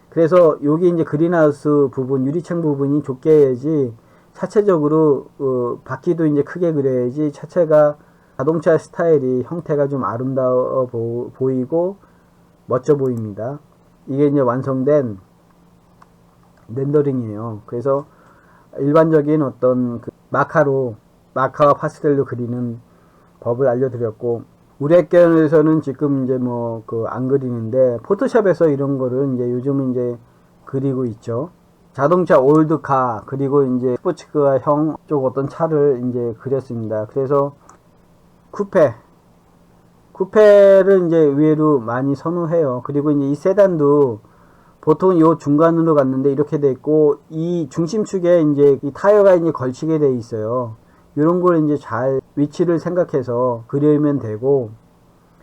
그래서 여기 이제 그린하우스 부분, 유리창 부분이 좁게 해야지, 차체적으로 바퀴도 이제 크게 그려야지 차체가 자동차 스타일이 형태가 좀 아름다워 보이고 멋져 보입니다. 이게 이제 완성된 렌더링이에요. 그래서 일반적인 어떤 마카와 파스텔로 그리는 법을 알려드렸고, 우리 학교에서는 지금 이제 뭐 안 그리는데 포토샵에서 이런 거를 이제 요즘은 이제 그리고 있죠. 자동차 올드카, 그리고 이제 스포츠카형 쪽 어떤 차를 이제 그렸습니다. 그래서 쿠페를 이제 의외로 많이 선호해요. 그리고 이제 이 세단도 보통 요 중간으로 갔는데 이렇게 돼 있고, 이 중심축에 이제 이 타이어가 이제 걸치게 돼 있어요. 이런 걸 이제 잘 위치를 생각해서 그리면 되고,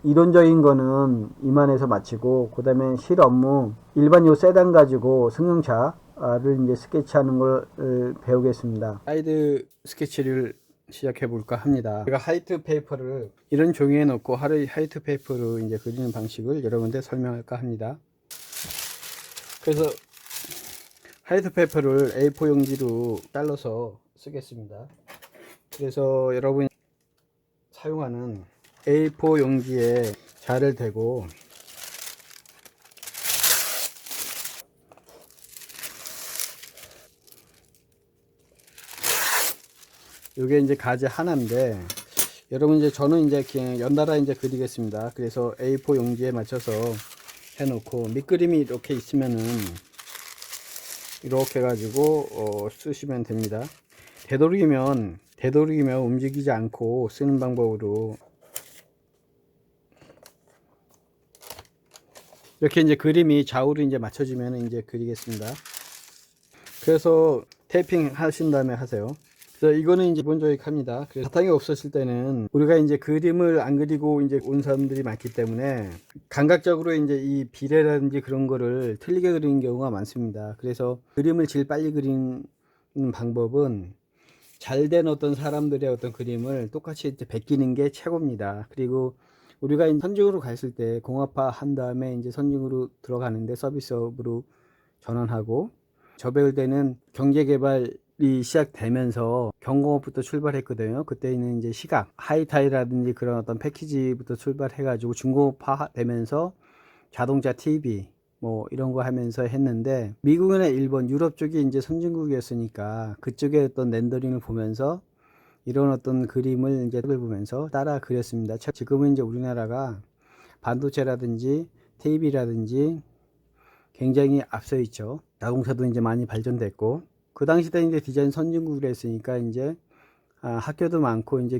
이론적인 거는 이만해서 마치고, 그 다음에 실 업무, 일반 요 세단 가지고 승용차를 이제 스케치하는 걸 배우겠습니다. 사이드 스케치를 시작해 볼까 합니다. 제가 화이트 페이퍼를 이런 종이에 넣고 화이트 페이퍼로 이제 그리는 방식을 여러분들 설명할까 합니다. 그래서 화이트 페이퍼를 A4 용지로 잘라서 쓰겠습니다. 그래서 여러분이 사용하는 A4 용지에 자를 대고 요게 이제 가지 하나인데, 여러분 이제 저는 이제 그냥 연달아 이제 그리겠습니다. 그래서 A4 용지에 맞춰서 해놓고, 밑그림이 이렇게 있으면은 이렇게 해가지고 쓰시면 됩니다. 되도록이면 움직이지 않고 쓰는 방법으로 이렇게 이제 그림이 좌우로 이제 맞춰지면 이제 그리겠습니다. 그래서 테이핑 하신 다음에 하세요. 그래서 이거는 이제 기본적인 합니다. 그래서 바탕이 없었을 때는 우리가 이제 그림을 안 그리고 이제 온 사람들이 많기 때문에 감각적으로 이제 이 비례라든지 그런 거를 틀리게 그리는 경우가 많습니다. 그래서 그림을 제일 빨리 그리는 방법은 잘된 어떤 사람들의 어떤 그림을 똑같이 이제 베끼는 게 최고입니다. 그리고 우리가 선중으로 갔을 때 공업화 한 다음에 이제 선중으로 들어가는데 서비스업으로 전환하고, 저 배울 때는 경제개발이 시작되면서 경공업부터 출발했거든요. 그때는 이제 시각, 하이타이라든지 그런 어떤 패키지부터 출발해가지고 중공업화 되면서 자동차 TV 뭐 이런 거 하면서 했는데, 미국이나 일본, 유럽 쪽이 이제 선진국이었으니까 그쪽에 어떤 렌더링을 보면서 이런 어떤 그림을 이제 보면서 따라 그렸습니다. 지금은 이제 우리나라가 반도체라든지 TV라든지 굉장히 앞서 있죠. 자동차도 이제 많이 발전됐고, 그 당시 때 이제 디자인 선진국이라 했으니까 이제 학교도 많고 이제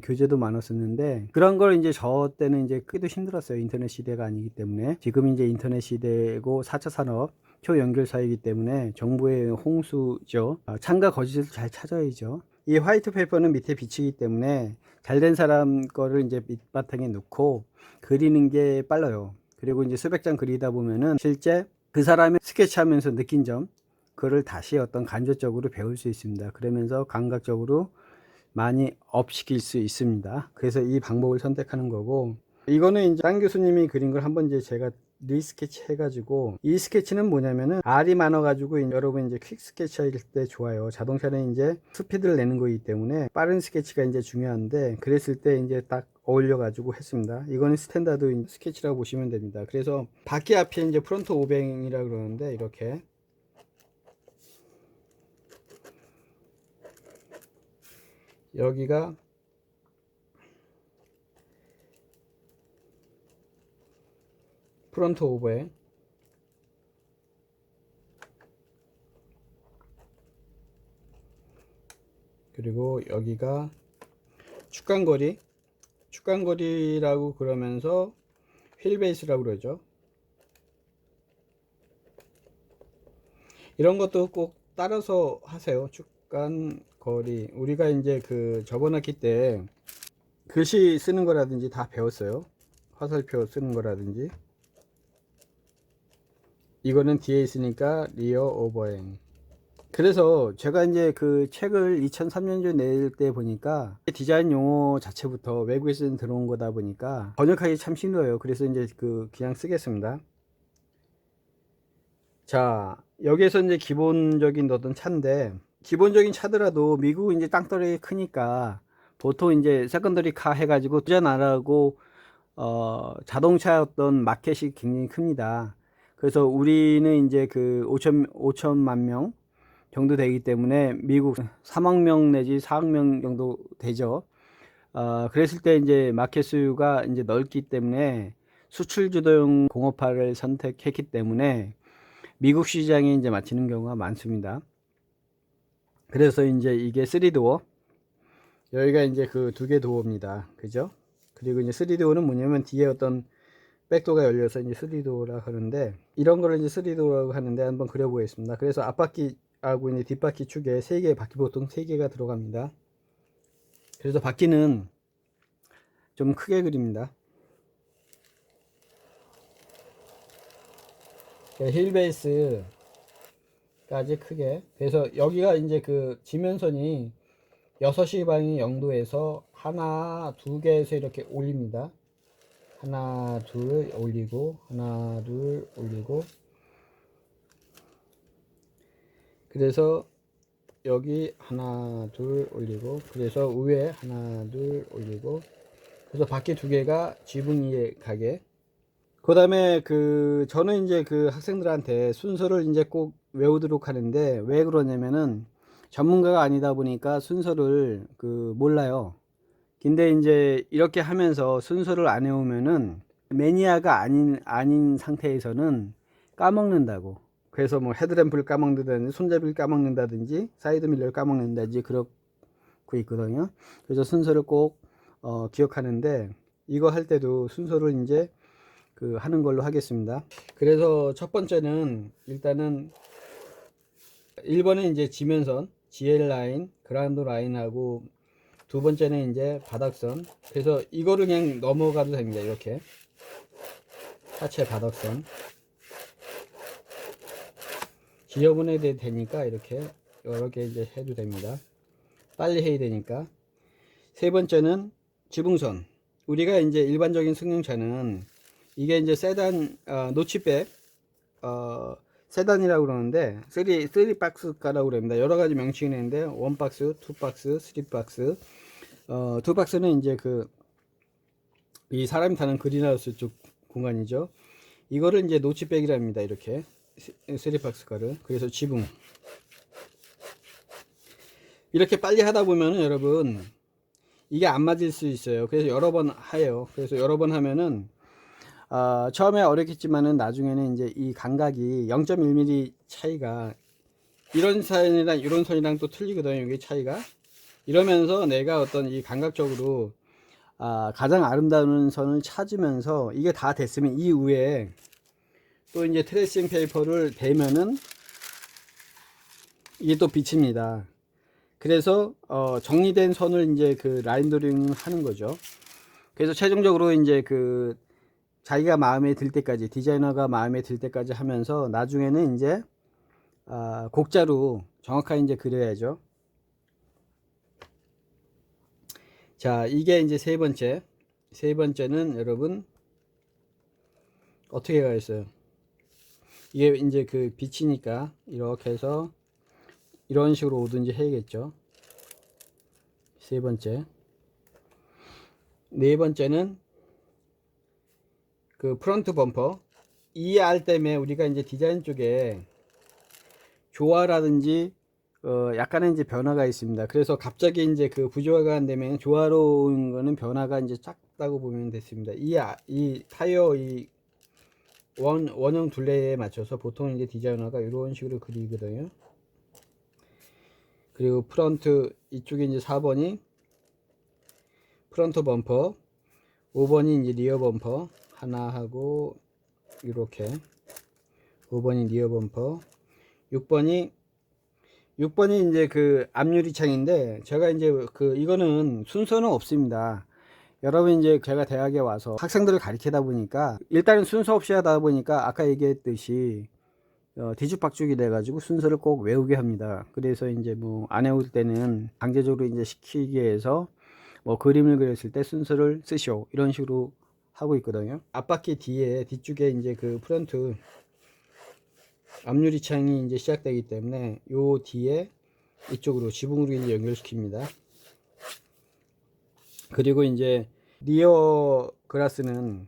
교재도 많았었는데, 그런 걸 이제 저 때는 이제 크기도 힘들었어요. 인터넷 시대가 아니기 때문에. 지금 이제 인터넷 시대고 4차 산업 초연결 사회이기 때문에 정보의 홍수죠. 참과 거짓을 잘 찾아야죠. 이 화이트 페이퍼는 밑에 비치기 때문에 잘된 사람 거를 이제 밑바탕에 놓고 그리는 게 빨라요. 그리고 이제 수백 장 그리다 보면은 실제 그 사람이 스케치하면서 느낀 점, 그거를 다시 어떤 간접적으로 배울 수 있습니다. 그러면서 감각적으로 많이 업시킬 수 있습니다. 그래서 이 방법을 선택하는 거고, 이거는 이제 딴 교수님이 그린 걸 한번 이제 제가 리스케치 해가지고, 이 스케치는 뭐냐면은 R이 많아가지고 여러분 이제 퀵 스케치 할 때 좋아요. 자동차는 이제 스피드를 내는 거기 때문에 빠른 스케치가 이제 중요한데, 그랬을 때 이제 딱 어울려가지고 했습니다. 이거는 스탠다드 스케치라고 보시면 됩니다. 그래서 바퀴 앞에 이제 프론트 오뱅이라 그러는데, 이렇게 여기가 프론트 오버행, 그리고 여기가 축간거리라고 그러면서 휠 베이스라고 그러죠. 이런 것도 꼭 따라서 하세요. 축간거리. 우리가 이제 그 저번 학기 때 글씨 쓰는 거라든지 다 배웠어요. 화살표 쓰는 거라든지. 이거는 뒤에 있으니까 리어 오버행. 그래서 제가 이제 그 책을 2003년도에 낼 때 보니까 디자인 용어 자체부터 외국에서 들어온 거다 보니까 번역하기 참 힘들어요. 그래서 이제 그냥 쓰겠습니다. 자, 여기에서 이제 기본적인 어떤 차인데, 기본적인 차더라도 미국은 이제 땅덩이 크니까 보통 이제 세컨더리 카 해가지고 투자 안 하고 자동차 어떤 마켓이 굉장히 큽니다. 그래서 우리는 이제 그 5천만 명 정도 되기 때문에 미국 3억 명 내지 4억 명 정도 되죠. 그랬을 때 이제 마켓 수요가 이제 넓기 때문에 수출 주도형 공업화를 선택했기 때문에 미국 시장에 이제 맞추는 경우가 많습니다. 그래서 이제 이게 3도어, 여기가 이제 그 두 개 도어입니다. 그죠? 그리고 이제 3도어는 뭐냐면 뒤에 어떤 백도가 열려서 이제 3도어라 하는데, 이런 거를 이제 3도어라고 하는데 한번 그려보겠습니다. 그래서 앞바퀴하고 이제 뒷바퀴 축에 3개의 바퀴, 보통 3개가 들어갑니다. 그래서 바퀴는 좀 크게 그립니다. 힐 베이스까지 크게. 그래서 여기가 이제 그 지면선이 6시 방향 0도에서 하나, 두 개에서 이렇게 올립니다. 하나, 둘 올리고, 하나, 둘 올리고. 그래서 여기 하나, 둘 올리고, 그래서 위에 하나, 둘 올리고, 그래서 바퀴 두 개가 지붕 위에 가게. 그 다음에 저는 이제 그 학생들한테 순서를 이제 꼭 외우도록 하는데, 왜 그러냐면은 전문가가 아니다 보니까 순서를 몰라요. 근데 이제 이렇게 하면서 순서를 안 외우면은 매니아가 아닌 상태에서는 까먹는다고. 그래서 뭐 헤드램프를 까먹는다든지 손잡이를 까먹는다든지 사이드 밀러를 까먹는다든지 그렇고 있거든요. 그래서 순서를 꼭 기억하는데, 이거 할 때도 순서를 이제 하는 걸로 하겠습니다. 그래서 첫 번째는 일단은 1번은 이제 지면선 GL 라인, 그라운드 라인하고, 두 번째는 이제 바닥선. 그래서 이거를 그냥 넘어가도 됩니다. 이렇게 하체 바닥선 지저분해도 되니까 이렇게 여러 개 이제 해도 됩니다. 빨리 해야 되니까. 세 번째는 지붕선. 우리가 이제 일반적인 승용차는 이게 이제 세단, 노치백, 세단이라고 그러는데, 3박스가라고 그럽니다. 여러 가지 명칭이 있는데, 1박스, 2박스, 3박스. 2박스는 이제 이 사람이 타는 그린하우스 쪽 공간이죠. 이거를 이제 노치백이라 합니다. 이렇게. 3박스가를. 그래서 지붕. 이렇게 빨리 하다 보면은 여러분, 이게 안 맞을 수 있어요. 그래서 여러 번 해요. 그래서 여러 번 하면은, 처음에 어렵겠지만은 나중에는 이제 이 감각이 0.1mm 차이가, 이런 선이랑 이런 선이랑 또 틀리거든요. 이게 차이가. 이러면서 내가 어떤 이 감각적으로 가장 아름다운 선을 찾으면서, 이게 다 됐으면 이후에 또 이제 트레이싱 페이퍼를 대면은 이게 또 비칩니다. 그래서 정리된 선을 이제 라인 드로잉 하는 거죠. 그래서 최종적으로 이제 자기가 마음에 들 때까지, 디자이너가 마음에 들 때까지 하면서 나중에는 이제 곡자로 정확하게 이제 그려야죠. 자, 이게 이제 세 번째는 여러분 어떻게 가있어요? 이게 이제 빛이니까 이렇게 해서 이런 식으로 오든지 해야겠죠. 세 번째. 네 번째는 프론트 범퍼. ER 때문에 우리가 이제 디자인 쪽에 조화라든지 약간의 이제 변화가 있습니다. 그래서 갑자기 이제 구조화가 안 되면 조화로운 거는 변화가 이제 작다고 보면 됐습니다. 이 타이어 원형 둘레에 맞춰서 보통 이제 디자이너가 이런 식으로 그리거든요. 그리고 프런트 이쪽에 이제 4번이 프런트 범퍼, 5번이 이제 리어 범퍼 하나 하고 이렇게 5번이 리어 범퍼, 6번이 이제 앞유리창인데, 제가 이제 이거는 순서는 없습니다. 여러분 이제 제가 대학에 와서 학생들을 가르치다 보니까 일단은 순서 없이 하다 보니까 아까 얘기했듯이 뒤죽박죽이 돼가지고 순서를 꼭 외우게 합니다. 그래서 이제 뭐 안 외울 때는 강제적으로 이제 시키기 위해서 뭐 그림을 그렸을 때 순서를 쓰시오 이런 식으로 하고 있거든요. 앞바퀴 뒤쪽에 이제 프론트 앞유리창이 이제 시작되기 때문에 요 뒤에 이쪽으로 지붕으로 이제 연결시킵니다. 그리고 이제 리어 그라스는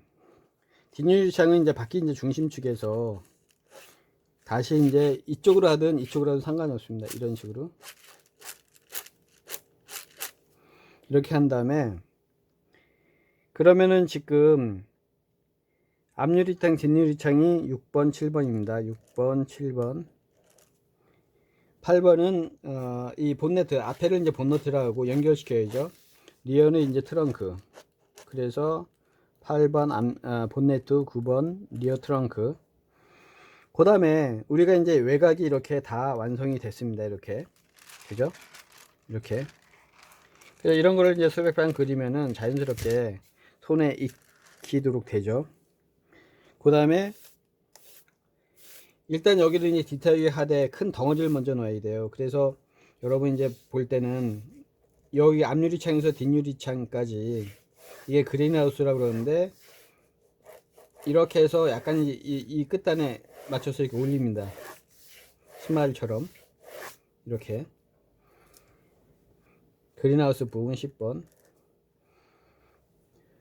뒷유리창은 이제 바퀴 이제 중심축에서 다시 이제 이쪽으로 하든 이쪽으로 하든 상관없습니다. 이런 식으로 이렇게 한 다음에, 그러면은 지금 앞유리창 뒷유리창이 6번 7번입니다 6번 7번 8번은 이 본네트 앞에를 이제 본네트라고 하고 연결시켜야죠. 리어는 이제 트렁크. 그래서 8번 본네트, 9번 리어 트렁크. 그 다음에 우리가 이제 외곽이 이렇게 다 완성이 됐습니다. 이렇게. 그죠? 이렇게. 그래서 이런 거를 이제 수백 방 그리면은 자연스럽게 손에 익히도록 되죠. 그 다음에 일단 여기를 이제 디테일하게 하되 큰 덩어리를 먼저 넣어야 돼요. 그래서 여러분 이제 볼 때는 여기 앞유리창에서 뒷유리창까지 이게 그린하우스라고 그러는데, 이렇게 해서 약간 이 끝단에 맞춰서 이렇게 올립니다. 스마일처럼 이렇게. 그린하우스 부분 10번.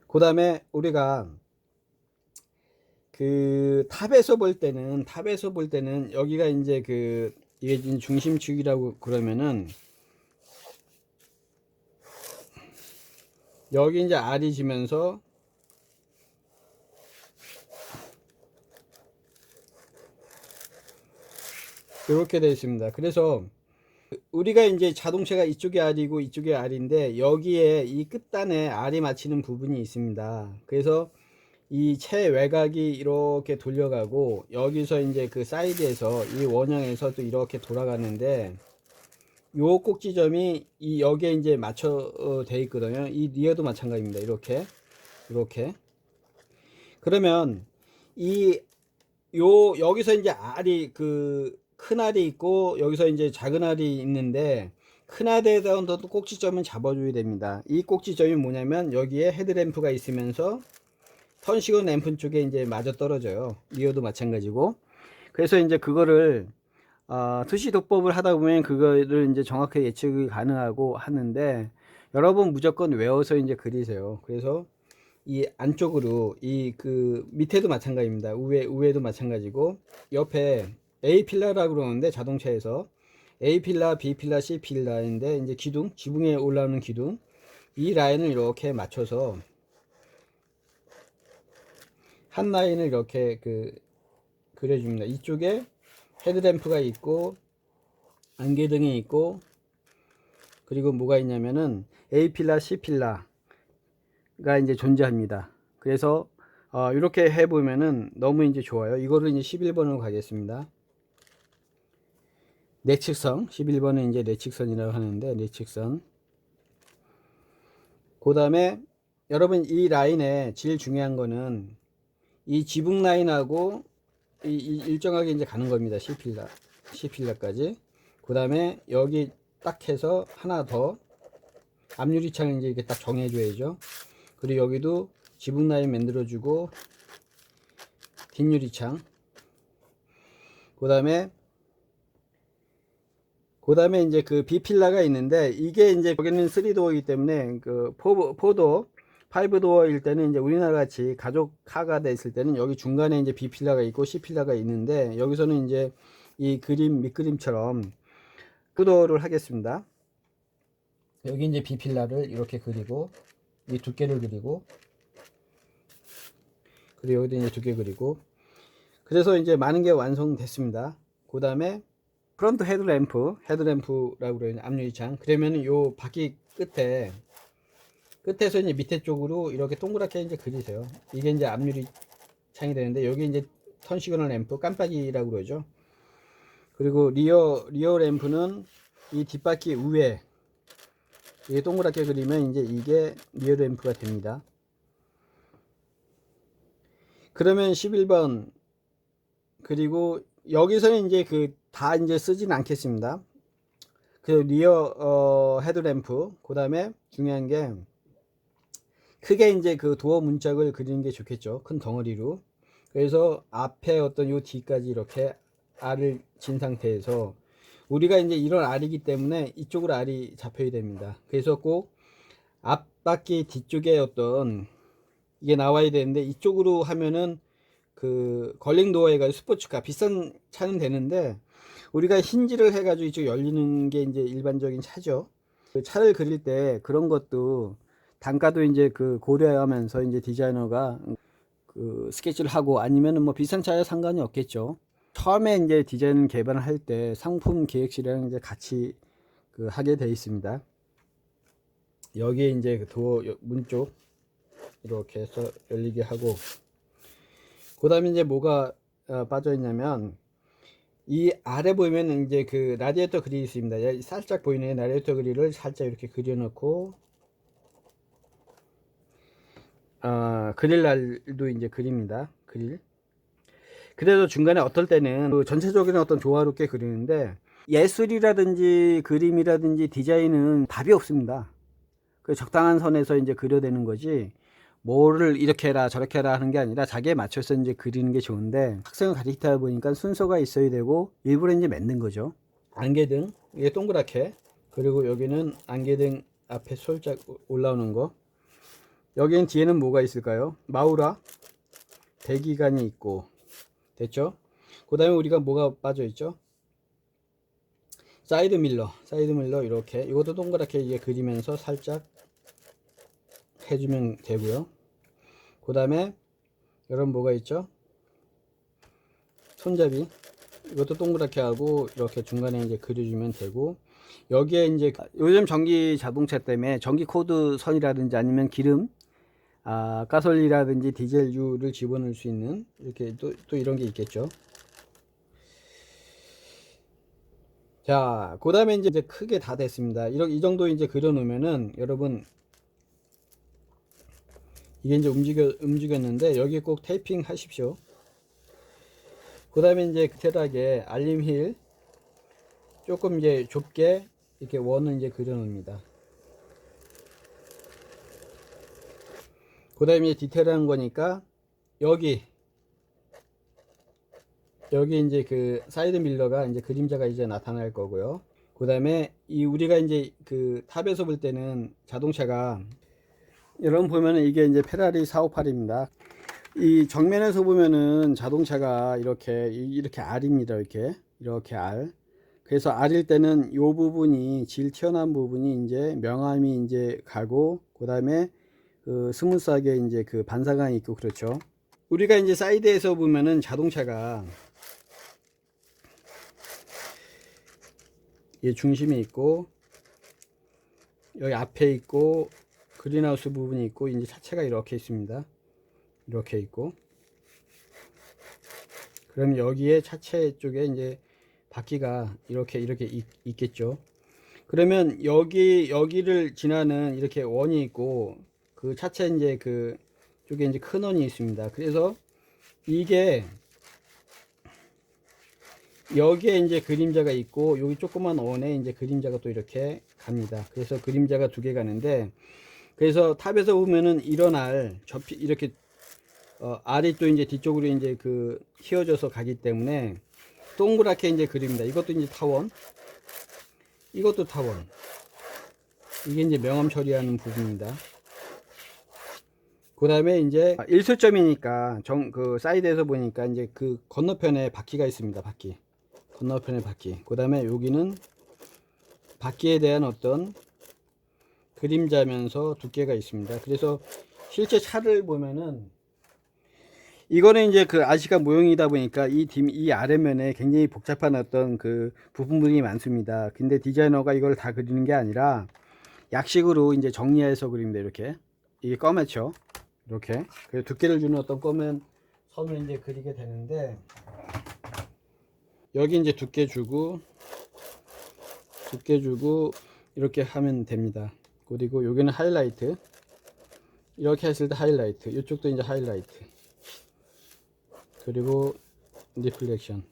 그 다음에 우리가 탑에서 볼 때는 여기가 이제 이게 지금 중심축이라고 그러면은 여기 이제 R이 지면서 이렇게 되어 있습니다. 그래서 우리가 이제 자동차가 이쪽에 R이고 이쪽에 R인데 여기에 이 끝단에 R이 맞히는 부분이 있습니다. 그래서 이 채 외곽이 이렇게 돌려가고 여기서 이제 그 사이드에서 이 원형에서 또 이렇게 돌아가는데 요 꼭지점이 이 여기에 이제 맞춰 돼 있거든요. 이 리어도 마찬가지입니다. 이렇게 그러면 이 여기서 이제 R이 큰 R이 있고 여기서 이제 작은 R이 있는데 큰 R에다 꼭지점은 잡아줘야 됩니다. 이 꼭지점이 뭐냐면 여기에 헤드램프가 있으면서 턴시건 램프 쪽에 이제 맞아 떨어져요. 리어도 마찬가지고. 그래서 이제 그거를 투시 도법을 하다 보면 그거를 이제 정확하게 예측이 가능하고 하는데 여러분 무조건 외워서 이제 그리세요. 그래서 이 안쪽으로 밑에도 마찬가지입니다. 우에도 마찬가지고 옆에 A 필라라고 그러는데 자동차에서 A 필라, B 필라, C 필라인데 이제 기둥, 지붕에 올라오는 기둥 이 라인을 이렇게 맞춰서 한 라인을 이렇게 그려줍니다. 이쪽에 헤드램프가 있고 안개등이 있고 그리고 뭐가 있냐면은 A 필라, C 필라가 이제 존재합니다. 그래서 이렇게 해보면은 너무 이제 좋아요. 이거를 이제 11번으로 가겠습니다. 내측선 11번은 이제 내측선이라고 하는데 내측선. 그 다음에 여러분 이 라인에 제일 중요한 거는 이 지붕 라인하고 일정하게 이제 가는 겁니다. C필라까지. 그 다음에 여기 딱 해서 하나 더 앞유리창을 이제 이렇게 딱 정해줘야죠. 그리고 여기도 지붕 라인 만들어주고 뒷유리창. 그 다음에 이제 그 B필라가 있는데 이게 이제 여기는 3도어이기 때문에 그 4도어 5도어일 때는 이제 우리나라 같이 가족카가 됐을 때는 여기 중간에 이제 B필라가 있고 C필라가 있는데 여기서는 이제 이 밑그림처럼 2도어를 하겠습니다. 여기 이제 B필라를 이렇게 그리고 이 두께를 그리고 그리고 여기도 이제 두께 그리고 그래서 이제 많은 게 완성됐습니다. 그 다음에 프론트 헤드램프라고 그러는 앞유리창. 그러면은 요 바퀴 끝에서 이제 밑에 쪽으로 이렇게 동그랗게 이제 그리세요. 이게 이제 앞유리창이 되는데 여기 이제 턴 시그널 램프 깜빡이라고 그러죠. 그리고 리어 램프는 이 뒷바퀴 위에 이게 동그랗게 그리면 이제 이게 리어 램프가 됩니다. 그러면 11번 그리고 여기서는 이제 다 이제 쓰진 않겠습니다. 그 리어 헤드램프 그 다음에 중요한 게 크게 이제 그 도어 문짝을 그리는 게 좋겠죠. 큰 덩어리로. 그래서 앞에 어떤 요 뒤까지 이렇게 R을 진 상태에서 우리가 이제 이런 R이기 때문에 이쪽으로 R이 잡혀야 됩니다. 그래서 꼭 앞바퀴 뒤쪽에 어떤 이게 나와야 되는데 이쪽으로 하면은 그 걸링도어 해가지고 스포츠카 비싼 차는 되는데 우리가 힌지를 해가지고 이쪽 열리는 게 이제 일반적인 차죠. 그 차를 그릴 때 그런 것도 단가도 이제 고려하면서 이제 디자이너가 스케치를 하고 아니면은 뭐 비싼 차에 상관이 없겠죠. 처음에 이제 디자인 개발을 할 때 상품 계획실이랑 이제 같이 하게 되어 있습니다. 여기에 이제 그 도어 문 쪽 이렇게 해서 열리게 하고 그 다음에 이제 뭐가 빠져 있냐면 이 아래 보면 이제 그 라디에이터 그릴이 있습니다. 살짝 보이는 라디에이터 그릴을 살짝 이렇게 그려 놓고 그릴날도 이제 그립니다. 그래도 중간에 어떨 때는 전체적인 어떤 조화롭게 그리는데 예술이라든지 그림이라든지 디자인은 답이 없습니다. 그 적당한 선에서 이제 그려내는 거지 뭐를 이렇게 해라 저렇게 해라 하는 게 아니라 자기에 맞춰서 이제 그리는 게 좋은데 학생을 가르치다 보니까 순서가 있어야 되고 일부러 이제 만든 거죠. 안개등 이게 동그랗게 그리고 여기는 안개등 앞에 살짝 올라오는 거 여기는 뒤에는 뭐가 있을까요? 마우라 배기관이 있고 됐죠? 그 다음에 우리가 뭐가 빠져 있죠? 사이드 밀러 이렇게 이것도 동그랗게 이게 그리면서 살짝 해주면 되고요. 그 다음에 여러분 뭐가 있죠? 손잡이 이것도 동그랗게 하고 이렇게 중간에 이제 그려주면 되고, 여기에 이제 요즘 전기 자동차 때문에 전기 코드 선이라든지 아니면 기름 가솔린이라든지 디젤유를 집어넣을 수 있는 이렇게 또 이런 게 있겠죠. 자, 그 다음에 이제 크게 다 됐습니다. 이 정도 이제 그려 놓으면은 여러분 이게 이제 움직였는데 여기 꼭 테이핑 하십시오. 그 다음에 이제 테락에 알림 휠 조금 이제 좁게 이렇게 원을 이제 그려 놓습니다. 그 다음에 디테일한 거니까 여기 이제 그 사이드 밀러가 이제 그림자가 이제 나타날 거고요. 그 다음에 이 우리가 이제 그 탑에서 볼 때는 자동차가 여러분 보면은 이게 이제 페라리 458입니다. 이 정면에서 보면은 자동차가 이렇게 R입니다. 이렇게 R. 그래서 R일 때는 이 부분이 질 튀어나온 부분이 이제 명암이 이제 가고, 그 다음에 그 스무스하게 이제 그 반사광이 있고 그렇죠. 우리가 이제 사이드에서 보면은 자동차가 이 중심이 있고 여기 앞에 있고 그린하우스 부분이 있고 이제 차체가 이렇게 있습니다. 이렇게 있고, 그럼 여기에 차체 쪽에 이제 바퀴가 이렇게 있겠죠. 그러면 여기를 지나는 이렇게 원이 있고 그 차체 이제 그 쪽에 이제 큰 원이 있습니다. 그래서 이게 여기에 이제 그림자가 있고 여기 조그만 원에 이제 그림자가 또 이렇게 갑니다. 그래서 그림자가 두 개 가는데, 그래서 탑에서 보면은 이런 이렇게 알이 또 이제 뒤쪽으로 이제 그 휘어져서 가기 때문에 동그랗게 이제 그립니다. 이것도 이제 타원, 이것도 타원. 이게 이제 명암 처리하는 부분입니다. 그 다음에 이제 일수점이니까 그 사이드에서 보니까 이제 그 건너편에 바퀴가 있습니다. 건너편에 바퀴. 그 다음에 여기는 바퀴에 대한 어떤 그림자면서 두께가 있습니다. 그래서 실제 차를 보면은 이거는 이제 그 아시아 모형이다 보니까 이 아래면에 굉장히 복잡한 어떤 그 부분들이 많습니다. 근데 디자이너가 이걸 다 그리는 게 아니라 약식으로 이제 정리해서 그립니다. 이렇게 이게 검했죠. 이렇게 그래서 두께를 주는 어떤 검은 선을 이제 그리게 되는데, 여기 이제 두께 주고 이렇게 하면 됩니다. 그리고 여기는 하이라이트, 이렇게 했을 때 하이라이트, 이쪽도 이제 하이라이트, 그리고 리플렉션.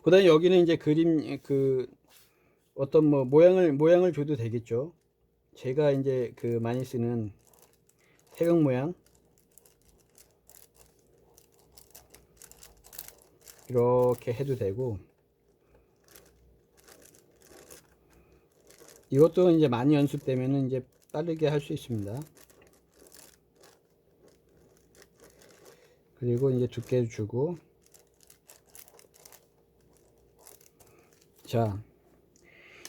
그 다음에 여기는 이제 그림 그 어떤 뭐 모양을 줘도 되겠죠. 제가 이제 그 많이 쓰는 태극 모양 이렇게 해도 되고, 이것도 이제 많이 연습되면은 이제 빠르게 할 수 있습니다. 그리고 이제 두께 주고, 자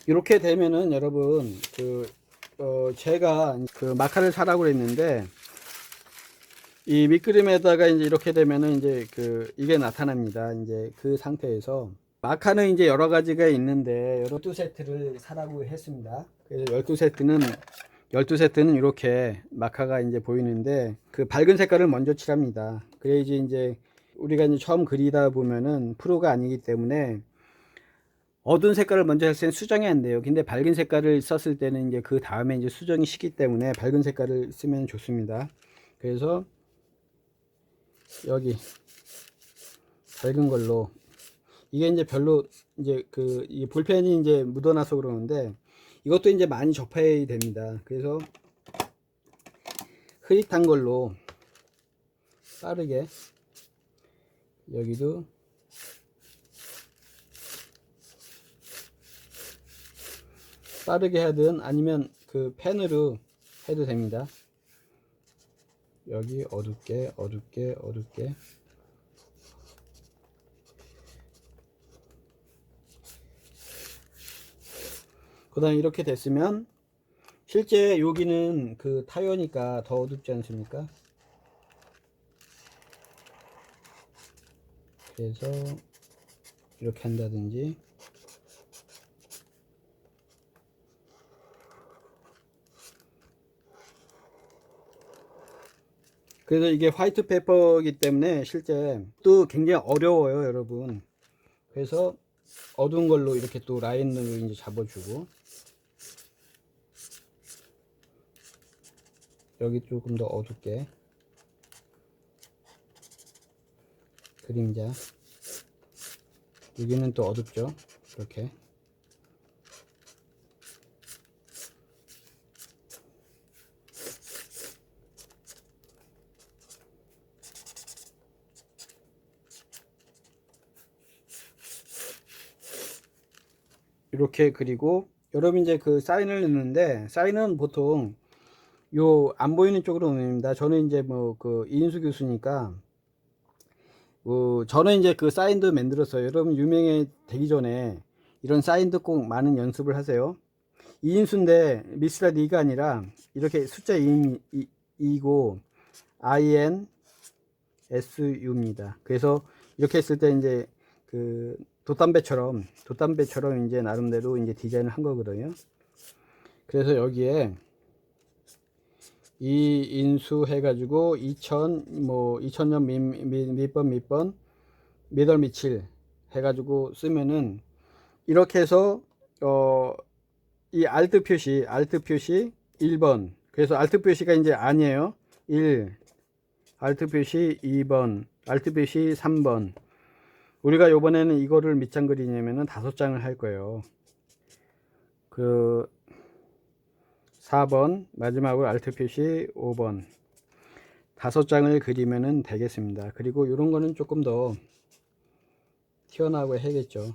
이렇게 되면은 여러분 제가 그 마카를 사라고 그랬는데 이 밑그림에다가 이제 이렇게 되면은 이제 이게 나타납니다. 이제 그 상태에서 마카는 이제 여러 가지가 있는데 12세트를 사라고 했습니다. 그래서 12세트는 이렇게 마카가 이제 보이는데 그 밝은 색깔을 먼저 칠합니다. 그래야지 이제 우리가 이제 처음 그리다 보면은 프로가 아니기 때문에 어두운 색깔을 먼저 했을 때는 수정이 안 돼요. 근데 밝은 색깔을 썼을 때는 이제 그 다음에 이제 수정이 쉽기 때문에 밝은 색깔을 쓰면 좋습니다. 그래서 여기 밝은 걸로, 이게 이제 별로 이제 이 볼펜이 이제 묻어나서 그러는데 이것도 이제 많이 접해야 됩니다. 그래서 흐릿한 걸로 빠르게, 여기도 빠르게 하든 아니면 그 펜으로 해도 됩니다. 여기 어둡게 그 다음에 이렇게 됐으면 실제 여기는 그 타이어니까 더 어둡지 않습니까? 그래서 이렇게 한다든지, 그래서 이게 화이트 페퍼이기 때문에 실제 또 굉장히 어려워요, 여러분. 그래서 어두운 걸로 이렇게 또 라인을 이제 잡아주고, 여기 조금 더 어둡게 그림자, 여기는 또 어둡죠, 이렇게. 이렇게 그리고 여러분 이제 그 사인을 넣는데, 사인은 보통 요 안 보이는 쪽으로 넣습니다. 저는 이제 뭐 그 이인수 교수니까 저는 이제 그 사인도 만들었어요. 여러분 유명해 되기 전에 이런 사인도 꼭 많은 연습을 하세요. 이인수인데 미스라 리가 아니라 이렇게 숫자 2이고 INSU입니다. 그래서 이렇게 했을 때 이제 그 돛담배처럼 이제 나름대로 이제 디자인을 한 거거든요. 그래서 여기에 이 인수 해가지고 2000년 밑번 몇월 며칠 해가지고 쓰면은 이렇게 해서 이 알트 표시 1번, 그래서 알트 표시가 이제 아니에요. 1 알트 표시 2번, 알트 표시 3번. 우리가 요번에는 이거를 몇 장 그리냐면은 5장을 할 거예요. 그 4번 마지막으로 알트 표시 5번 5장을 그리면은 되겠습니다. 그리고 이런 거는 조금 더 튀어나오고 해야겠죠.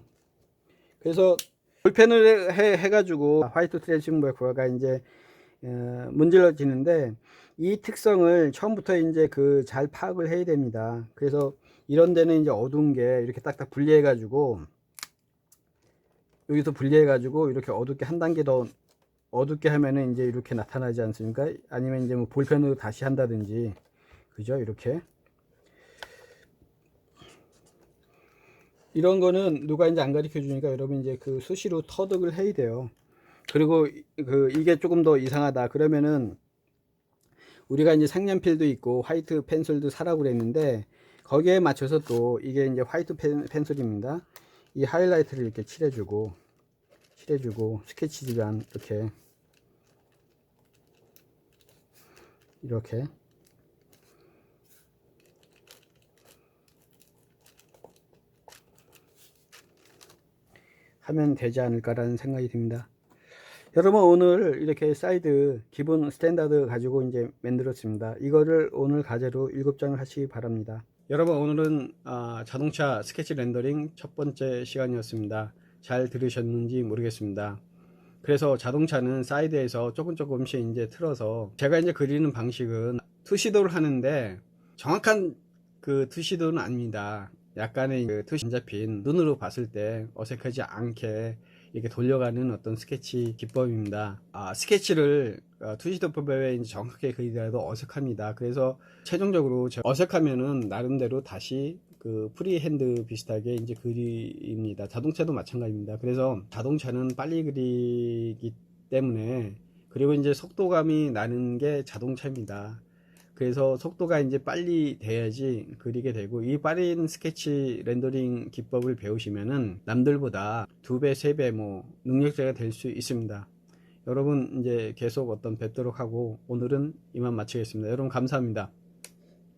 그래서 볼펜을 해가지고 화이트 트레이싱 버프가 이제 문질러지는데, 이 특성을 처음부터 이제 그 잘 파악을 해야 됩니다. 그래서 이런 데는 이제 어두운 게 이렇게 딱딱 분리해 가지고, 여기서 분리해 가지고 이렇게 어둡게 한 단계 더 어둡게 하면은 이제 이렇게 나타나지 않습니까? 아니면 이제 뭐 볼펜으로 다시 한다든지, 그죠? 이렇게 이런 거는 누가 이제 안 가르쳐 주니까 여러분 이제 그 수시로 터득을 해야 돼요. 그리고 이게 조금 더 이상하다 그러면은 우리가 이제 색연필도 있고 화이트 펜슬도 사라고 그랬는데, 거기에 맞춰서 또 이게 이제 화이트 펜슬입니다. 이 하이라이트를 이렇게 칠해주고 스케치지간 이렇게 하면 되지 않을까라는 생각이 듭니다. 여러분 오늘 이렇게 사이드 기본 스탠다드 가지고 이제 만들었습니다. 이거를 오늘 과제로 7장을 하시기 바랍니다. 여러분 오늘은 자동차 스케치 렌더링 첫 번째 시간이었습니다. 잘 들으셨는지 모르겠습니다. 그래서 자동차는 사이드에서 조금씩 이제 틀어서 제가 이제 그리는 방식은 투시도를 하는데 정확한 그 투시도는 아닙니다. 약간의 그 투시 안 잡힌 눈으로 봤을 때 어색하지 않게 이렇게 돌려가는 어떤 스케치 기법입니다. 스케치를 투시도법에 이제 정확하게 그리더라도 어색합니다. 그래서 최종적으로 어색하면은 나름대로 다시 그 프리핸드 비슷하게 이제 그립니다. 자동차도 마찬가지입니다. 그래서 자동차는 빨리 그리기 때문에, 그리고 이제 속도감이 나는 게 자동차입니다. 그래서 속도가 이제 빨리 돼야지 그리게 되고, 이 빠른 스케치 렌더링 기법을 배우시면은 남들보다 2배, 3배 뭐 능력자가 될 수 있습니다. 여러분 이제 계속 뵙도록 하고 오늘은 이만 마치겠습니다. 여러분 감사합니다.